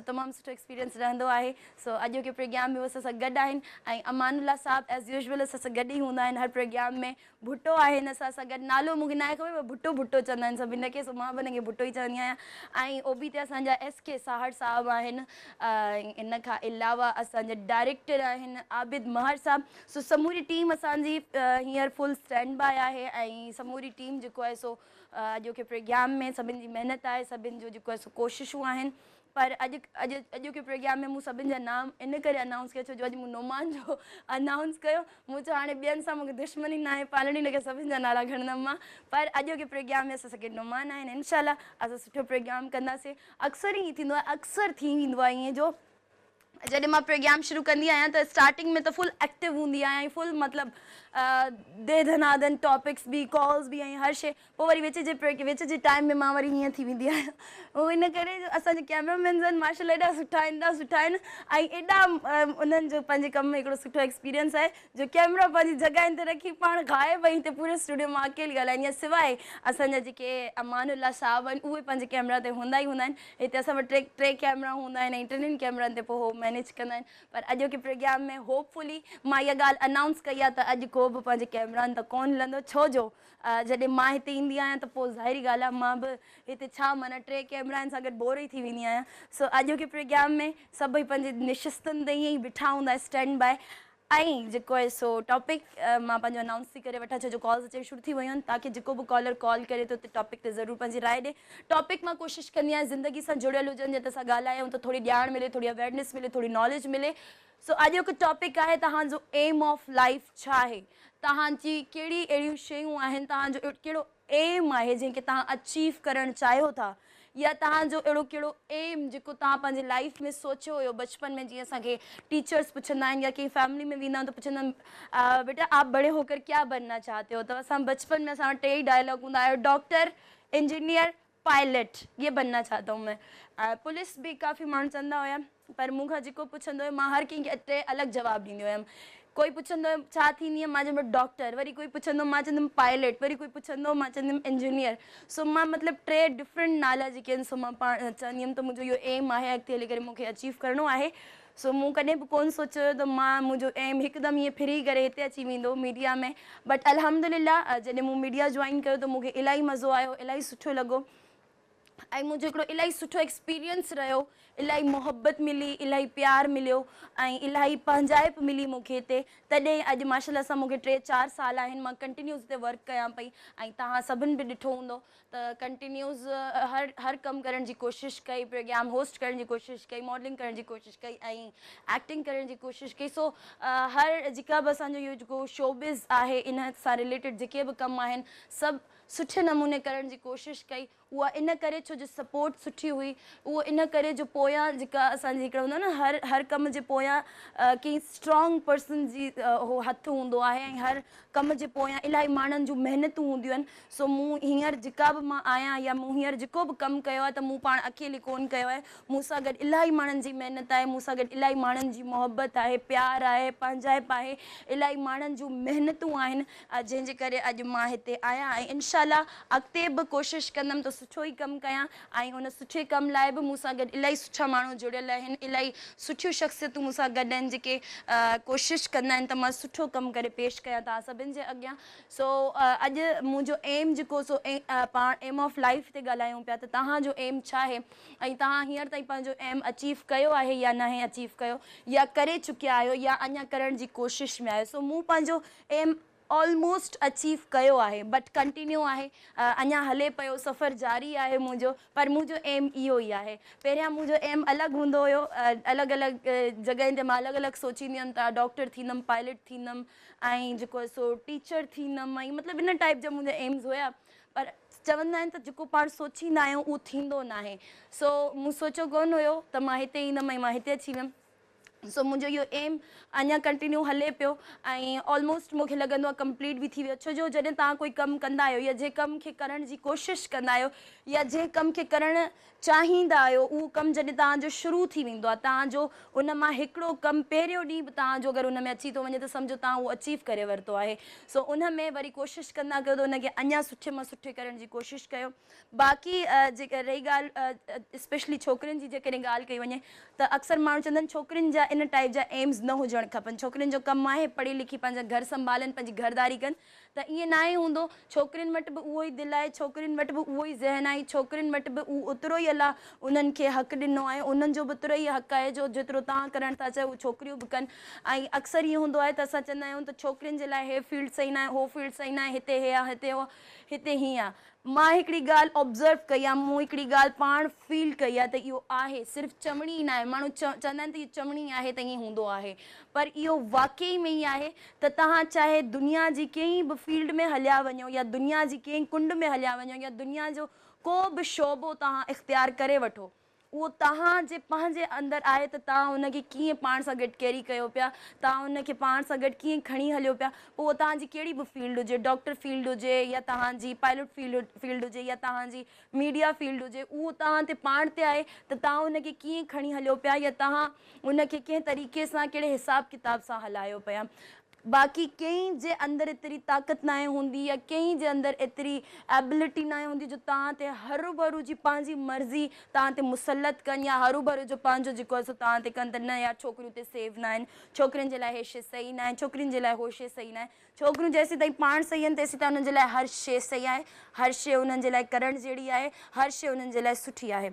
तमामु सुठो एक्सपीरियंस रहंदो आहे। सो अॼोके प्रोग्राम में असां सां गॾु आहिनि ऐं अमानुल्ला साहब एज़ यूजुअल असां सां गॾु ई हूंदा आहिनि हर प्रोग्राम में। भुट्टो आहे हिन सां गॾु, नालो मूंखे न आहे ख़बर पर भुट्टो भुट्टो चवंदा आहिनि सभिनि खे, सो मां बि हिनखे भुट्टो ई चवंदी आहियां। ऐं ओबी ते असांजा SK साहड़ साहब आहिनि। इन खां अलावा असांजा डायरेक्टर आहिनि आबिद महर साहब। सो समूरी टीम असांजी हींअर फुल स्टैंड बाय आहे ऐं समूरी टीम जेको आहे सो अॼोके प्रोग्राम में सभिनि जी महिनत आहे, सभिनि जो जेको आहे सो कोशिशूं आहिनि। पर अॼोके प्रोग्राम में मूं सभिनि जा नाम इन करे अनाउंस कयो छो जो अॼु मूं नोमान जो अनाउंस कयो। मूं चयो हाणे ॿियनि सां मूंखे दुश्मनी न आहे, पालणी न करे सभिनि जा नाला खणंदमि मां। पर अॼोके प्रोग्राम में असां सां गॾु नोमान आहिनि। इनशाला असां सुठो प्रोग्राम कंदासीं। अक्सर ई थींदो आहे, अक्सर थी वेंदो आहे ईअं जो जॾहिं मां प्रोग्राम शुरू कंदी आहियां त स्टार्टिंग में त फुल एक्टिव हूंदी आहियां, फुल मतिलबु दे धनादन टॉपिक्स बि कॉल्स बि ऐं हर शइ। पोइ वरी विच जे टाइम में मां वरी हीअं थी वेंदी आहियां। उहो इन करे असांजे कैमरामैन्स आहिनि माशाल्लाह एॾा सुठा आहिनि, एॾा सुठा आहिनि ऐं एॾा उन्हनि जो पंहिंजे कम में हिकिड़ो सुठो एक्सपीरियंस आहे जो कैमरा पंहिंजी जॻहियुनि ते रखी पाण गाइब हिते पूरे स्टूडियो मां अकेली ॻाल्हाईंदी आहियां। सवाइ असांजा जेके अमानुल्ला साहब आहिनि उहे पंहिंजे कैमरा ते हूंदा ई हूंदा आहिनि। हिते असां वटि टे कैमरा हूंदा आहिनि ऐं टिनिनि कैमरनि ते पोइ उहो मैनेज कंदा आहिनि। पर अॼोके प्रोग्राम में होपफुली मां इहा ॻाल्हि अनाउंस कई आहे त अॼु को बि पंहिंजे कैमरानि त कोन हलंदो, छो जो जॾहिं मां हिते ईंदी आहियां त पोइ ज़ाहिरी ॻाल्हि आहे मां बि हिते छा माना टे कैमरानि सां गॾु बोर ई थी वेंदी आहियां। सो अॼोके प्रोग्राम में सभई पंहिंजे निशिस्तनि ते ईअं ई बीठा हूंदा स्टैंड बाय। ऐं जेको आहे सो टॉपिक मां पंहिंजो अनाउंस थी करे वठां छो जो कॉल्स अचणु शुरू थी वियूं आहिनि ताकी जेको बि कॉलर कॉल करे थो त टॉपिक ते ज़रूरु पंहिंजी राय ॾिए। टॉपिक मां कोशिशि कंदी आहियां ज़िंदगी सां जुड़ियल हुजनि, जिते असां ॻाल्हायूं त थोरी ॼाण मिले, थोरी अवेयरनेस मिले, थोरी नॉलेज मिले। सो अॼोको टॉपिक आहे तव्हांजो एम ऑफ लाइफ छा आहे, तव्हांजी कहिड़ी अहिड़ियूं शयूं आहिनि, तव्हांजो कहिड़ो एम आहे जंहिंखे तव्हां अचीव करणु चाहियो था, या तव्हांजो अहिड़ो कहिड़ो एम जेको तव्हां पंहिंजे लाइफ में सोचियो हुयो बचपन में। जीअं असांखे टीचर्स पुछंदा आहिनि या कंहिं फैमिली में वेंदा आहियूं त पुछंदा आहिनि बेटा आप बड़े होकर क्या बनना चाहते हो, त असां बचपन में असां टे ई डायलॉग हूंदा आहियो, डॉक्टर, इंजीनियर, पायलट, ये बनना चाहता हूँ मैं। पुलिस बि काफ़ी माण्हू चवंदा हुया, पर मूंखां जेको पुछंदो हुयो मां हर कंहिंखे टे अलॻि जवाबु ॾींदी हुयमि। कोई पुछंदो हुयो छा थींदी आहे, मां चवंदमि डॉक्टर, वरी कोई पुछंदो मां चवंदमि पायलट, वरी कोई पुछंदो मां चवंदमि इंजीनियर। सो मां मतिलबु टे डिफरेंट नाला जेके आहिनि सो मां पाण चवंदी हुयमि त मुंहिंजो इहो एम आहे अॻिते हली करे मूंखे अचीव करिणो आहे। सो मूं कॾहिं बि कोन सोचियो हुयो त मुंहिंजो एम हिकदमि ईअं फिरी करे हिते अची वेंदो मीडिया में। बट अल्हम्दुलिल्लाह जॾहिं मूं मीडिया जॉइन कयो त मूंखे इलाही मज़ो आयो, इलाही सुठो लॻो ऐं मुंहिंजो हिकिड़ो इलाही सुठो एक्सपीरियंस रहियो। इलाही मोहबत मिली, इलाही प्यार मिलियो ऐं इलाही पंहिंजाइप मिली मूंखे हिते। तॾहिं अॼु माशाल्लाह सां मूंखे 3-4 साल आहिनि मां कंटिन्यूस हिते वर्क कयां पई। ऐं तव्हां सभिनि बि ॾिठो हूंदो त कंटिन्यूस हर कमु करण जी कोशिशि कई, प्रोग्राम होस्ट करण जी कोशिशि कई, मॉडलिंग करण जी कोशिशि कई ऐं एक्टिंग करण जी कोशिशि कई। सो हर जेका बि असांजो इहो जेको शोबिज़ आहे इन सां रिलेटेड जेके बि कमु आहिनि सभु सुठे नमूने करण जी कोशिशि कई। उहा इन करे छो जो सपोर्ट सुठी हुई, उहो इन करे जो पोयां जेका असांजी हिकिड़ो हूंदो आहे न हर कम जे पोयां कंहिं स्ट्रॉन्ग पर्सन जी उहो हथु हूंदो आहे ऐं हर कम जे पोयां इलाही माण्हुनि जूं महिनतूं हूंदियूं आहिनि। सो मूं हींअर जेका बि मां आहियां या मूं हींअर जेको बि कमु कयो आहे त मूं पाण अकेली कोन कयो आहे, मूं सां गॾु इलाही माण्हुनि जी महिनत आहे, मूं सां गॾु इलाही माण्हुनि जी मोहबत आहे, प्यार आहे, पंहिंजाइप आहे, इलाही माण्हुनि जूं महिनतूं आहिनि जंहिंजे करे अॼु मां हिते आहियां। ऐं इनशाला अॻिते बि कोशिशि कंदमि त सुठो ई कमु कयां ऐं उन सुठे कम लाइ बि मूं सां गॾु इलाही सुठा माण्हू जुड़ियल आहिनि, इलाही सुठियूं शख़्सियतूं मूं सां गॾु आहिनि जेके कोशिशि कंदा आहिनि त मां सुठो कमु करे पेश कयां तव्हां सभिनि जे अॻियां। सो अॼु मुंहिंजो एम जेको सो पाण एम ऑफ लाइफ ते ॻाल्हायूं पिया त तव्हांजो एम छा आहे ऐं तव्हां हींअर ताईं पंहिंजो एम अचीव कयो आहे या न आहे अचीव कयो, या करे चुकिया आहियो या अञा करण जी कोशिशि में आहियो। सो मूं पंहिंजो एम ऑलमोस्ट अचीव कयो आहे, बट कंटिन्यू आहे, अञा हले पियो, सफ़र जारी आहे मुंहिंजो। पर मुंहिंजो एम इहो ई आहे। पहिरियां मुंहिंजो एम अलॻि हूंदो हुयो, अलॻि अलॻि जॻहियुनि ते मां अलॻि अलॻि सोचींदी हुयमि त डॉक्टर थींदमि, पायलट थींदमि ऐं जेको आहे सो टीचर थींदमि, ऐं मतिलबु इन टाइप जा मुंहिंजा एम्स हुया। पर चवंदा आहिनि त जेको पाण सोचींदा आहियूं उहो थींदो न आहे। सो मूं सोचियो कोन हुयो त मां हिते ईंदमि ऐं मां हिते अची वियमि। सो मुंहिंजो इहो एम अञा कंटिन्यू हले पियो ऐं ऑलमोस्ट मूंखे लॻंदो आहे कंप्लीट बि थी वियो छो जो जॾहिं तव्हां कोई कमु कंदा आहियो या जंहिं कम खे करण जी कोशिशि कंदा आहियो या जंहिं कम खे करणु चाहींदा आहियो उहो कमु जॾहिं तव्हांजो शुरू थी वेंदो आहे तव्हांजो उन मां हिकिड़ो कमु पहिरियों ॾींहुं बि तव्हांजो अगरि उन में अची थो वञे त सम्झो तव्हां उहो अचीव करे वरितो आहे सो उन में वरी कोशिशि कंदा कयो त उनखे अञा सुठे मां सुठे करण जी कोशिशि कयो बाक़ी जेका रही ॻाल्हि स्पेशली छोकिरियुनि जी जेकॾहिं ॻाल्हि कई वञे त अक्सर माण्हू चवंदा आहिनि छोकिरियुनि जा इन टाइप जा एम्स न हुजणु खपनि छोकिरियुनि जो कमु आहे पढ़ी लिखी पंहिंजा घर संभालनि पंहिंजी घरदारी कनि त ईअं न आहे हूंदो छोकिरियुनि वटि बि उहो ई दिलि आहे छोकिरियुनि वटि बि उहो ई ज़हन आहे छोकिरियुनि वटि बि उहो ओतिरो ई अलाह उन्हनि खे हक़ु ॾिनो आहे उन्हनि जो बि ओतिरो ई हक़ु आहे जो जेतिरो तव्हां करणु था चाहियो उहे छोकिरियूं बि कनि ऐं अक्सर ईअं हूंदो आहे त असां चवंदा आहियूं त छोकिरियुनि जे लाइ हे फील्ड सही न आहे हो फील्ड सही न आहे हिते हे आहे हिते हो हिते हीअं आहे मां हिकिड़ी ॻाल्हि ऑब्ज़र्व कई आहे मूं हिकिड़ी ॻाल्हि पाण फील कई आहे त इहो आहे सिर्फ़ु चवणी ई न आहे माण्हू चवंदा आहिनि त इहो चवणी आहे त ईअं हूंदो आहे पर इहो वाक़ई में ई आहे त तव्हां चाहे दुनिया जी कंहिं बि फील्ड में हलिया वञो या दुनिया जी कंहिं कुंड में हलिया वञो या दुनिया जो को बि शोबो तव्हां इख़्तियार करे वठो उहो तव्हांजे पंहिंजे अंदरि आहे त तव्हां उनखे कीअं पाण सां गॾु कैरी कयो पिया तव्हां उनखे पाण सां गॾु कीअं खणी हलियो पिया पोइ उहो तव्हांजी कहिड़ी बि फील्ड हुजे डॉक्टर फील्ड हुजे या तव्हांजी पायलट फील्ड हुजे या तव्हांजी मीडिया फील्ड हुजे उहो तव्हां ते पाण ते आहे त तव्हां उनखे कीअं खणी हलियो पिया या तव्हां उनखे कंहिं तरीक़े सां कहिड़े हिसाब किताब सां हलायो पिया बाक़ी कंहिं जे अंदरि एतिरी ताक़त न हूंदी या कंहिं जे अंदरि एतिरी एबिलिटी न हूंदी जो तव्हां ते हरू भरू जी पंहिंजी मर्ज़ी तव्हां ते मुसलत कनि या हरू भरू जो पंहिंजो जेको आहे सो तव्हां ते कनि त न यार छोकिरियूं ते सेव न आहिनि छोकिरियुनि जे लाइ हे शइ सही न आहे छोकिरियुनि जे लाइ हो शइ सही न आहे छोकिरियूं जेसीं ताईं पाण सही आहिनि तेसीं ताईं उन्हनि जे लाइ हर शइ सही आहे हर शइ उन्हनि जे लाइ करणु जहिड़ी आहे हर शइ उन्हनि जे लाइ सुठी आहे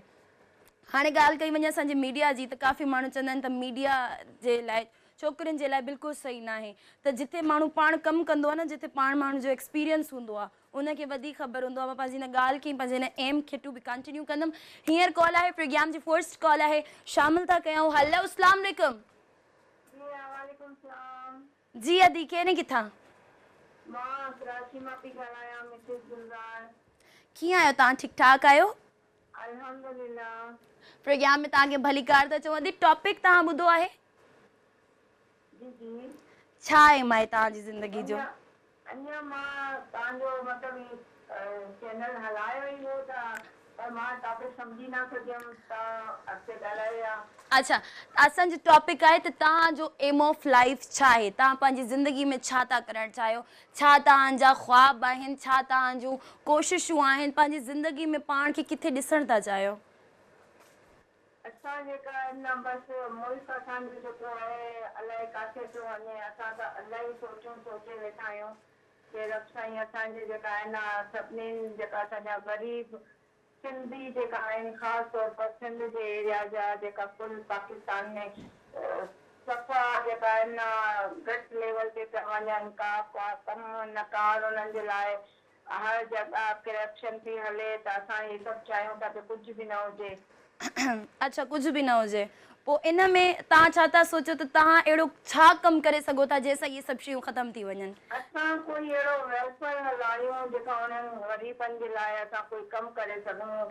हाणे ॻाल्हि कई वञे असांजे मीडिया जी त काफ़ी माण्हू चवंदा आहिनि त मीडिया जे लाइ छोकिरियुनि जे लाइ बिल्कुलु सही न आहे त जिते माण्हू पाण कमु कंदो आहे न जिते पाण माण्हू जो एक्सपीरियंस हूंदो आहे उनखे वधीक ख़बर हूंदो आहे मां पंहिंजी हिन ॻाल्हि खे पंहिंजे हिन एम खे टू बि कंटिन्यू कंदमि हींअर कॉल आहे प्रोग्राम जी फर्स्ट कॉल आहे शामिल था कयूं हलो अस्सलाम वालेकुम जी अदी कहिड़े किथां कीअं आहियो तव्हां ठीकु ठाक आहियो प्रोग्राम में तव्हांखे भली कार था चऊं अदी टॉपिक तव्हां ॿुधो आहे छा आहे माए तव्हांजी ज़िंदगी जो अञा मां तव्हांजो मतिलबु चैनल हलायो ई हो पर मां टॉपिक सम्झी न सघियमि तव्हां अॻिते ॻाल्हायो अच्छा असांजो टॉपिक आहे त तव्हांजो एम ऑफ लाइफ छा आहे तव्हां पंहिंजी ज़िंदगी में छा था करणु चाहियो छा तव्हांजा ख़्वाब आहिनि छा तव्हांजूं कोशिशूं आहिनि पंहिंजी ज़िंदगी में पाण खे किथे ॾिसणु था चाहियो असां जेका न बसि मुल्क असांजो जेको आहे अलाए किथे थो वञे असां त इलाही सोचे वेठा आहियूं कि रब साईं असांजे जेका आहे न सभिनीनि जेका असांजा ग़रीब सिंधी जेका आहिनि ख़ासि तौर पर सिंध जे एरिया जा जेका कुल पाकिस्तान में सफ़ा जेका आहिनि न घटि लेवल ते पिया वञनि का कमु नकार उन्हनि जे लाइ हर जॻह करप्शन थी हले त असां इहे सभु चाहियूं था कि कुझु बि न हुजे अच्छा कुझु बि न हुजे पोइ इन में तव्हां छा था सोचो त तव्हां अहिड़ो छा कमु करे सघो था जंहिंसां इहे सभु शयूं ख़तमु थी वञनि असां कोई अहिड़ो वेलफेयर हलायूं जेका उन्हनि ग़रीबनि जे लाइ असां कोई कमु करे सघूं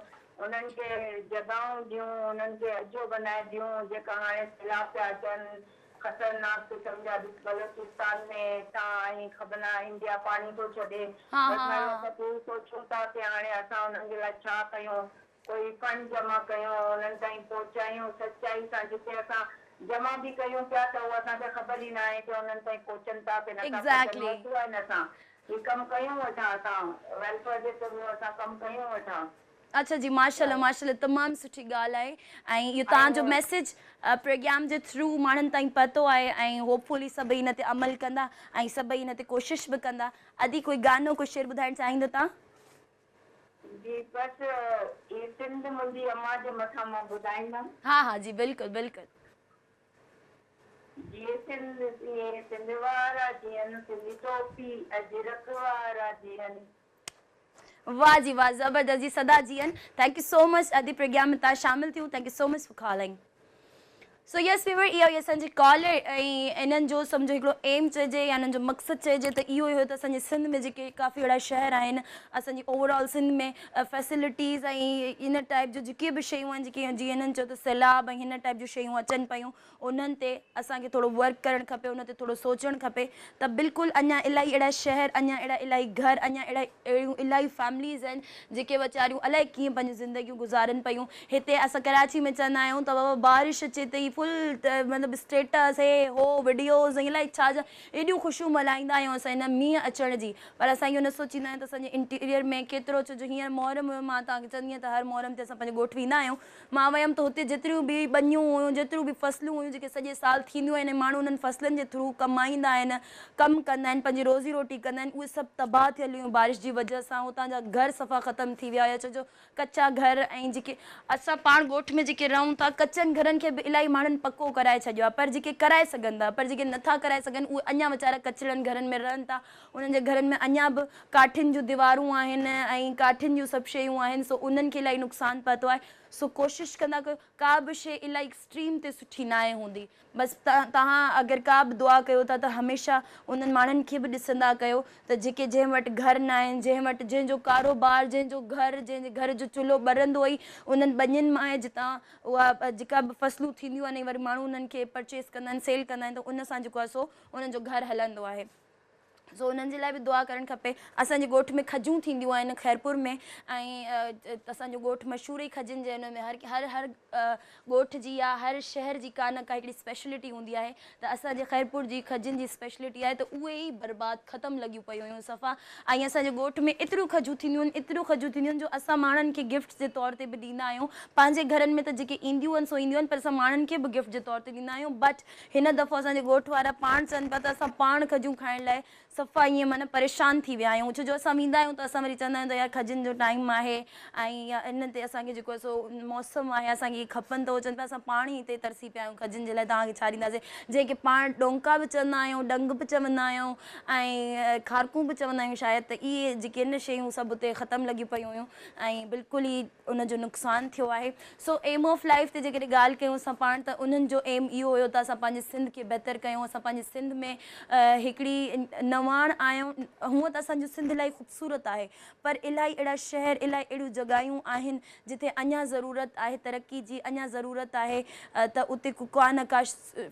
उन्हनि खे जॻहियूं ॾियूं उन्हनि खे अजो बनाए ॾियूं जेका हाणे सैलाब पिया अचनि ख़तरनाक क़िस्म जा बलोचिस्तान में तव्हां ऐं ख़बर न इंडिया पाणी थो छॾे सोचूं था कि हाणे असां उन्हनि जे लाइ छा कयूं कोई फंड जमा कयूं उन्हनि ताईं पहुचायूं सचाई सां जिते असां जमा भी कयूं पिया त उहो असांखे ख़बर ई न आहे कि उन्हनि ताईं पहुचनि था कि न असां ही कमु कयूं वेठा असां वेलफेयर जे थ्रू असां कमु कयूं वेठा अच्छा जी माशाल्लाह माशाल्लाह तमामु सुठी ॻाल्हि आहे ऐं इहो तव्हांजो मैसेज प्रोग्राम जे थ्रू माण्हुनि ताईं पतो आहे ऐं होपफुली सभई हिन ते अमल कंदा ऐं सभई हिन ते कोशिशि बि कंदा अदी कोई गानो कोई शेर ॿुधाइणु चाहींदो तव्हां जी बस ये सिंध मुंहिंजी अम्मा जे मथां मां ॿुधाईंदमि हा हा जी बिल्कुलु बिल्कुलु ये सिंध वारा जियन सिंधी टोपी अजरक वारा जियन वाह जी वाह ज़बरदस्त जी सदा जियन थैंक यू सो मच अदी प्रोग्राम में तव्हां शामिल थियूं thank you so much for calling so yes viewer इहो ई असांजी कॉल ऐं इन्हनि जो सम्झो हिकिड़ो एम चइजे या इन्हनि जो मक़सदु चइजे त इहो ई हुयो त असांजे सिंध में जेके काफ़ी अहिड़ा शहर आहिनि असांजी ओवरऑल सिंध में फैसिलिटीज़ ऐं इन टाइप जो जेके बि शयूं आहिनि जेके जीअं इन्हनि चयो त सैलाब ऐं हिन टाइप जूं शयूं अचनि पियूं उन्हनि ते असांखे थोरो वर्क करणु खपे उन ते थोरो सोचणु खपे त बिल्कुलु अञा इलाही अहिड़ा शहर अञा अहिड़ा इलाही घर अञा अहिड़ियूं इलाही फैमिलीज़ आहिनि जेके वीचारियूं अलाए कीअं पंहिंजी ज़िंदगियूं गुज़ारनि पियूं हिते असां कराची में चवंदा आहियूं त बाबा बारिश अचे त ई फुल मतलब स्टेटस हे हो वीडियोज़ ऐं इलाही छा जा एॾियूं ख़ुशियूं मल्हाईंदा आहियूं असां हिन मींहं अचण जी पर असां इहो न सोचींदा आहियूं त असांजे इंटीरियर में केतिरो छो जो हींअर मुहर्रम हुयो मां तव्हांखे चवंदी आहियां त हर मुहर्रम ते असां पंहिंजे ॻोठु वेंदा आहियूं मां वियमि त हुते जेतिरियूं बि बनियूं हुयूं जेतिरियूं बि फसलूं हुयूं जेके सॼे साल थींदियूं आहिनि माण्हू उन्हनि फसलनि जे थ्रू कमाईंदा आहिनि कमु कंदा आहिनि पंहिंजी रोज़ी रोटी कंदा आहिनि उहे सभु तबाह थियल हुयूं बारिश जी वजह सां हुतां जा घर सफ़ा ख़तमु थी विया हुया छो जो कचा घर ऐं जेके असां पाण ॻोठ में जेके रहूं था कचनि घरनि खे बि इलाही माण्हुनि पको कराए छॾियो आहे पर जेके कराए सघनि था पर जेके नथा कराए सघनि उहे अञा वीचारा कचड़नि घरनि में रहनि था उन्हनि जे घरनि में अञा बि काठियुनि जूं दीवारूं आहिनि ऐं काठियुनि जूं सभु शयूं आहिनि सो उन्हनि खे इलाही नुक़सानु पहुतो आहे सो कोशिशि कंदा कयो का बि शइ इलाही एक्सट्रीम ते सुठी न आहे हूंदी बसि तव्हां अगरि का बि दुआ कयो था त हमेशह उन्हनि माण्हुनि खे बि ॾिसंदा कयो त जेके जंहिं वटि घर न आहिनि जंहिं वटि जंहिंजो कारोबार जंहिंजो घर जंहिंजे घर जो चुल्हो ॿरंदो ई उन्हनि ॿनियुनि मां जितां उहा जेका बि फसलूं थींदियूं आहिनि वरी माण्हू उन्हनि खे परचेस कंदा आहिनि सेल कंदा आहिनि त उन सां जेको आहे सो उन्हनि जो घर हलंदो आहे सो उन्हनि जे लाइ बि दुआ करणु खपे असांजे ॻोठ में खजूं थींदियूं आहिनि ख़ैरपुर में ऐं असांजो ॻोठु मशहूरु ई खजनि जे हुन में हर हर ॻोठ जी या हर शहर जी का न का हिकिड़ी स्पेशलिटी हूंदी आहे त असांजे ख़ैरपुर जी खजनि जी स्पेशलिटी आहे त उहे ई बर्बादु ख़तमु लॻियूं पियूं हुयूं सफ़ा ऐं असांजे ॻोठ में एतिरियूं खजूं थींदियूं आहिनि एतिरियूं खजूं थींदियूं आहिनि जो असां माण्हुनि खे गिफ्ट जे तौर ते बि ॾींदा आहियूं पंहिंजे घरनि में त जेके ईंदियूं आहिनि सो ईंदियूं आहिनि पर असां माण्हुनि खे बि गिफ्ट जे तौर ते ॾींदा आहियूं बट हिन दफ़ो असांजे ॻोठ वारा पाण चवनि पिया त असां पाण खजूं खाइण लाइ सफ़ा ईअं माना परेशान थी विया आहियूं छो जो असां वेंदा आहियूं त असां वरी चवंदा आहियूं त यार खजनि जो टाइम आहे ऐं या इन ते असांखे जेको आहे सो मौसम आहे असांखे खपनि त उहो चवनि पिया असां पाण ई हिते तरसी पिया आहियूं खजनि जे लाइ तव्हांखे छा ॾींदासीं जंहिंखे पाण डोंका बि चवंदा आहियूं डंग बि चवंदा आहियूं ऐं खारकूं बि चवंदा आहियूं शायदि त इहे जेके आहिनि शयूं सभु हुते ख़तमु लॻियूं पियूं हुयूं ऐं बिल्कुलु ई उनजो नुक़सानु थियो आहे सो एम ऑफ लाइफ ते जेकॾहिं ॻाल्हि कयूं असां पाण त उन्हनि जो एम इहो हुयो त असां पंहिंजे सिंध खे बहितरु कयूं असां पंहिंजे सिंध में हिकिड़ी नवाण आहियूं हूअं त असांजो सिंध इलाही ख़ूबसूरत आहे पर इलाही अहिड़ा शहर इलाही अहिड़ियूं जॻहियूं आहिनि जिते अञा ज़रूरत आहे तरक़ी जी अञा ज़रूरत आहे त उते का न का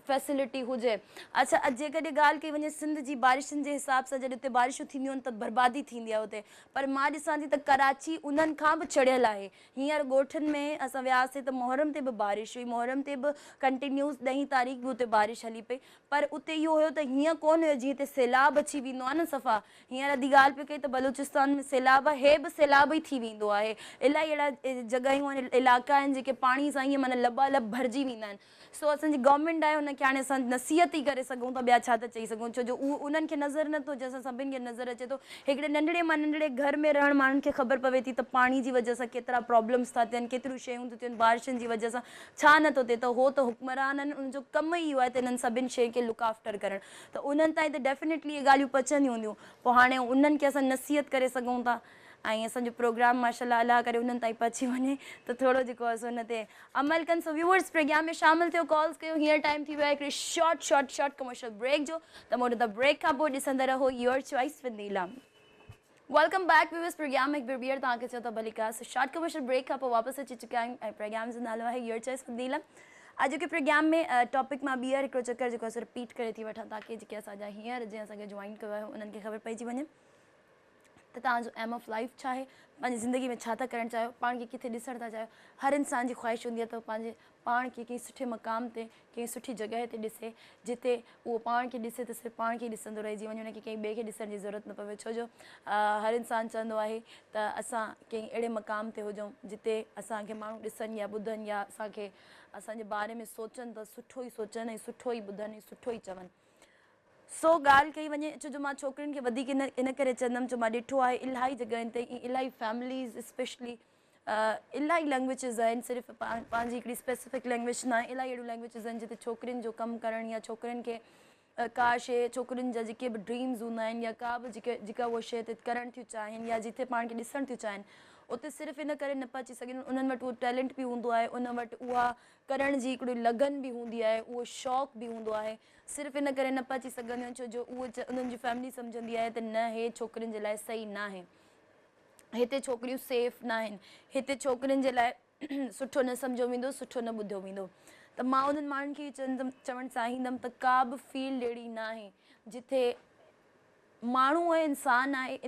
फैसिलिटी हुजे अच्छा जेकॾहिं ॻाल्हि कई वञे सिंध जी बारिशुनि जे हिसाब सां जॾहिं उते बारिशूं थींदियूं आहिनि त बर्बादी थींदी आहे उते पर मां ॾिसां थी त कराची उन्हनि खां बि चढ़ियल आहे हींअर ॻोठनि में असां वियासीं त मुहर्रम ते बि बारिश हुई मुहर्रम ते बि कंटिन्यूस 10 तारीख़ बि उते बारिश हली पई पर उते इहो हुयो त हीअं कोन हुयो जीअं हिते सैलाब अची वेंदो आहे न सफ़ा हींअर अॼु ॻाल्हि पई कई त बलूचिस्तान में सैलाब आहे हे बि सैलाब ई थी वेंदो आहे इलाही अहिड़ा जॻहियूं आहिनि इलाइक़ा आहिनि जेके पाणी सां ईअं माना लबालब भरिजी वेंदा आहिनि सो असांजी गवर्नमेंट आहे हुनखे हाणे असां नसीहत ई करे सघूं था ॿिया छा त चई सघूं छो जो उहो उन्हनि खे नज़र नथो अचे असां सभिनि खे नज़र अचे थो हिकिड़े नंढड़े मां नंढड़े घर में रहण माण्हुनि खे ख़बर पवे थी त पाणी जी वजह सां केतिरा प्रॉब्लम्स था थियनि केतिरियूं शयूं थियूं थियनि बारिशुनि जी वजह सां छा नथो थिए त उहो त हुक्मरान आहिनि उनजो कमु ई इहो आहे त इन्हनि सभिनि शइ खे लुक आफ्टर करणु त उन्हनि ताईं त डेफिनेटली इहे ॻाल्हियूं पचंदियूं हूंदियूं पोइ हाणे उन्हनि खे असां नसीहत करे सघूं था ऐं असांजो प्रोग्राम माशाल्लाह अलाह करे उन्हनि ताईं पहुची वञे त थोरो जेको आहे सो हुन ते अमल कनि सो व्यूअर्स प्रोग्राम में शामिलु थियो कॉल्स कयो हींअर टाइम थी वियो आहे हिकिड़ी शॉर्ट कमर्शियल ब्रेक जो त मोटो द ब्रेक खां पोइ ॾिसंदा रहो your choice with Neelam welcome back viewers program में हिकु ॿीहर तव्हांखे चयो त भलीका सो शॉर्ट कमर्शियल ब्रेक खां पोइ वापसि अची चुकिया आहियूं ऐं प्रोग्राम जो नालो आहे योर चॉइस विद नीलम अॼु के प्रोग्राम में टॉपिक मां ॿीहर हिकिड़ो चकर जेको आहे रिपीट करे थी वठां ताकी जेके असांजा हींअर जीअं असांखे जॉइन कयो आहे उन्हनि खे ख़बर पइजी वञे त तव्हांजो एम ऑफ लाइफ छा आहे पंहिंजी ज़िंदगी में छा था करणु चाहियो पाण खे किथे ॾिसणु था चाहियो हर इंसान जी ख़्वाहिश हूंदी आहे त पंहिंजे पाण खे कंहिं सुठे मक़ाम ते कंहिं सुठी जॻह ते ॾिसे जिते उहो पाण खे ॾिसे त सिर्फ़ु पाण खे ॾिसंदो रहिजी वञे हुनखे कंहिं ॿिए खे ॾिसण जी ज़रूरत न पवे छो जो हर इंसानु चवंदो आहे त असां कंहिं अहिड़े मक़ाम ते हुजूं जिते असांखे माण्हू ॾिसनि या ॿुधनि या असांखे असांजे बारे में सोचनि त सुठो ई सोचनि ऐं सुठो ई ॿुधनि ऐं सुठो ई चवनि सो ॻाल्हि कई वञे छो जो मां छोकिरियुनि खे वधीक इन करे चवंदमि जो मां ॾिठो आहे इलाही जॻहियुनि ते इलाही फैमिलीज़ स्पेशली इलाही लैंग्वेजिस आहिनि सिर्फ़ु पंहिंजी हिकिड़ी स्पेसिफिक लैंग्वेज न आहे इलाही अहिड़ियूं लैंग्वेजिस आहिनि जिते छोकिरियुनि जो कमु करणु या छोकिरियुनि खे का शइ छोकिरियुनि जा जेके बि ड्रीम्स हूंदा आहिनि या का बि जेका उहा शइ ते करणु थियूं चाहिनि या जिते पाण खे ॾिसणु थियूं चाहिनि उते सिर्फ़ु इन करे न पिया अची सघनि, उन्हनि वटि उहो टैलेंट बि हूंदो आहे, उन वटि उहा करण जी हिकिड़ी लगन बि हूंदी आहे, उहो शौक़ु बि हूंदो आहे, सिर्फ़ु इन करे न पिया अची सघंदियूं आहिनि छो जो उहो उन्हनि जी फैमिली सम्झंदी आहे त न हे छोकिरियुनि जे लाइ सही न आहे, हिते छोकिरियूं सेफ न आहिनि, हिते छोकिरियुनि जे लाइ सुठो न सम्झो वेंदो, सुठो न ॿुधो वेंदो। त मां उन्हनि माण्हुनि खे चवणु चाहींदमि त का बि फील्ड अहिड़ी न आहे जिथे माण्हू आहे, इंसान आहे,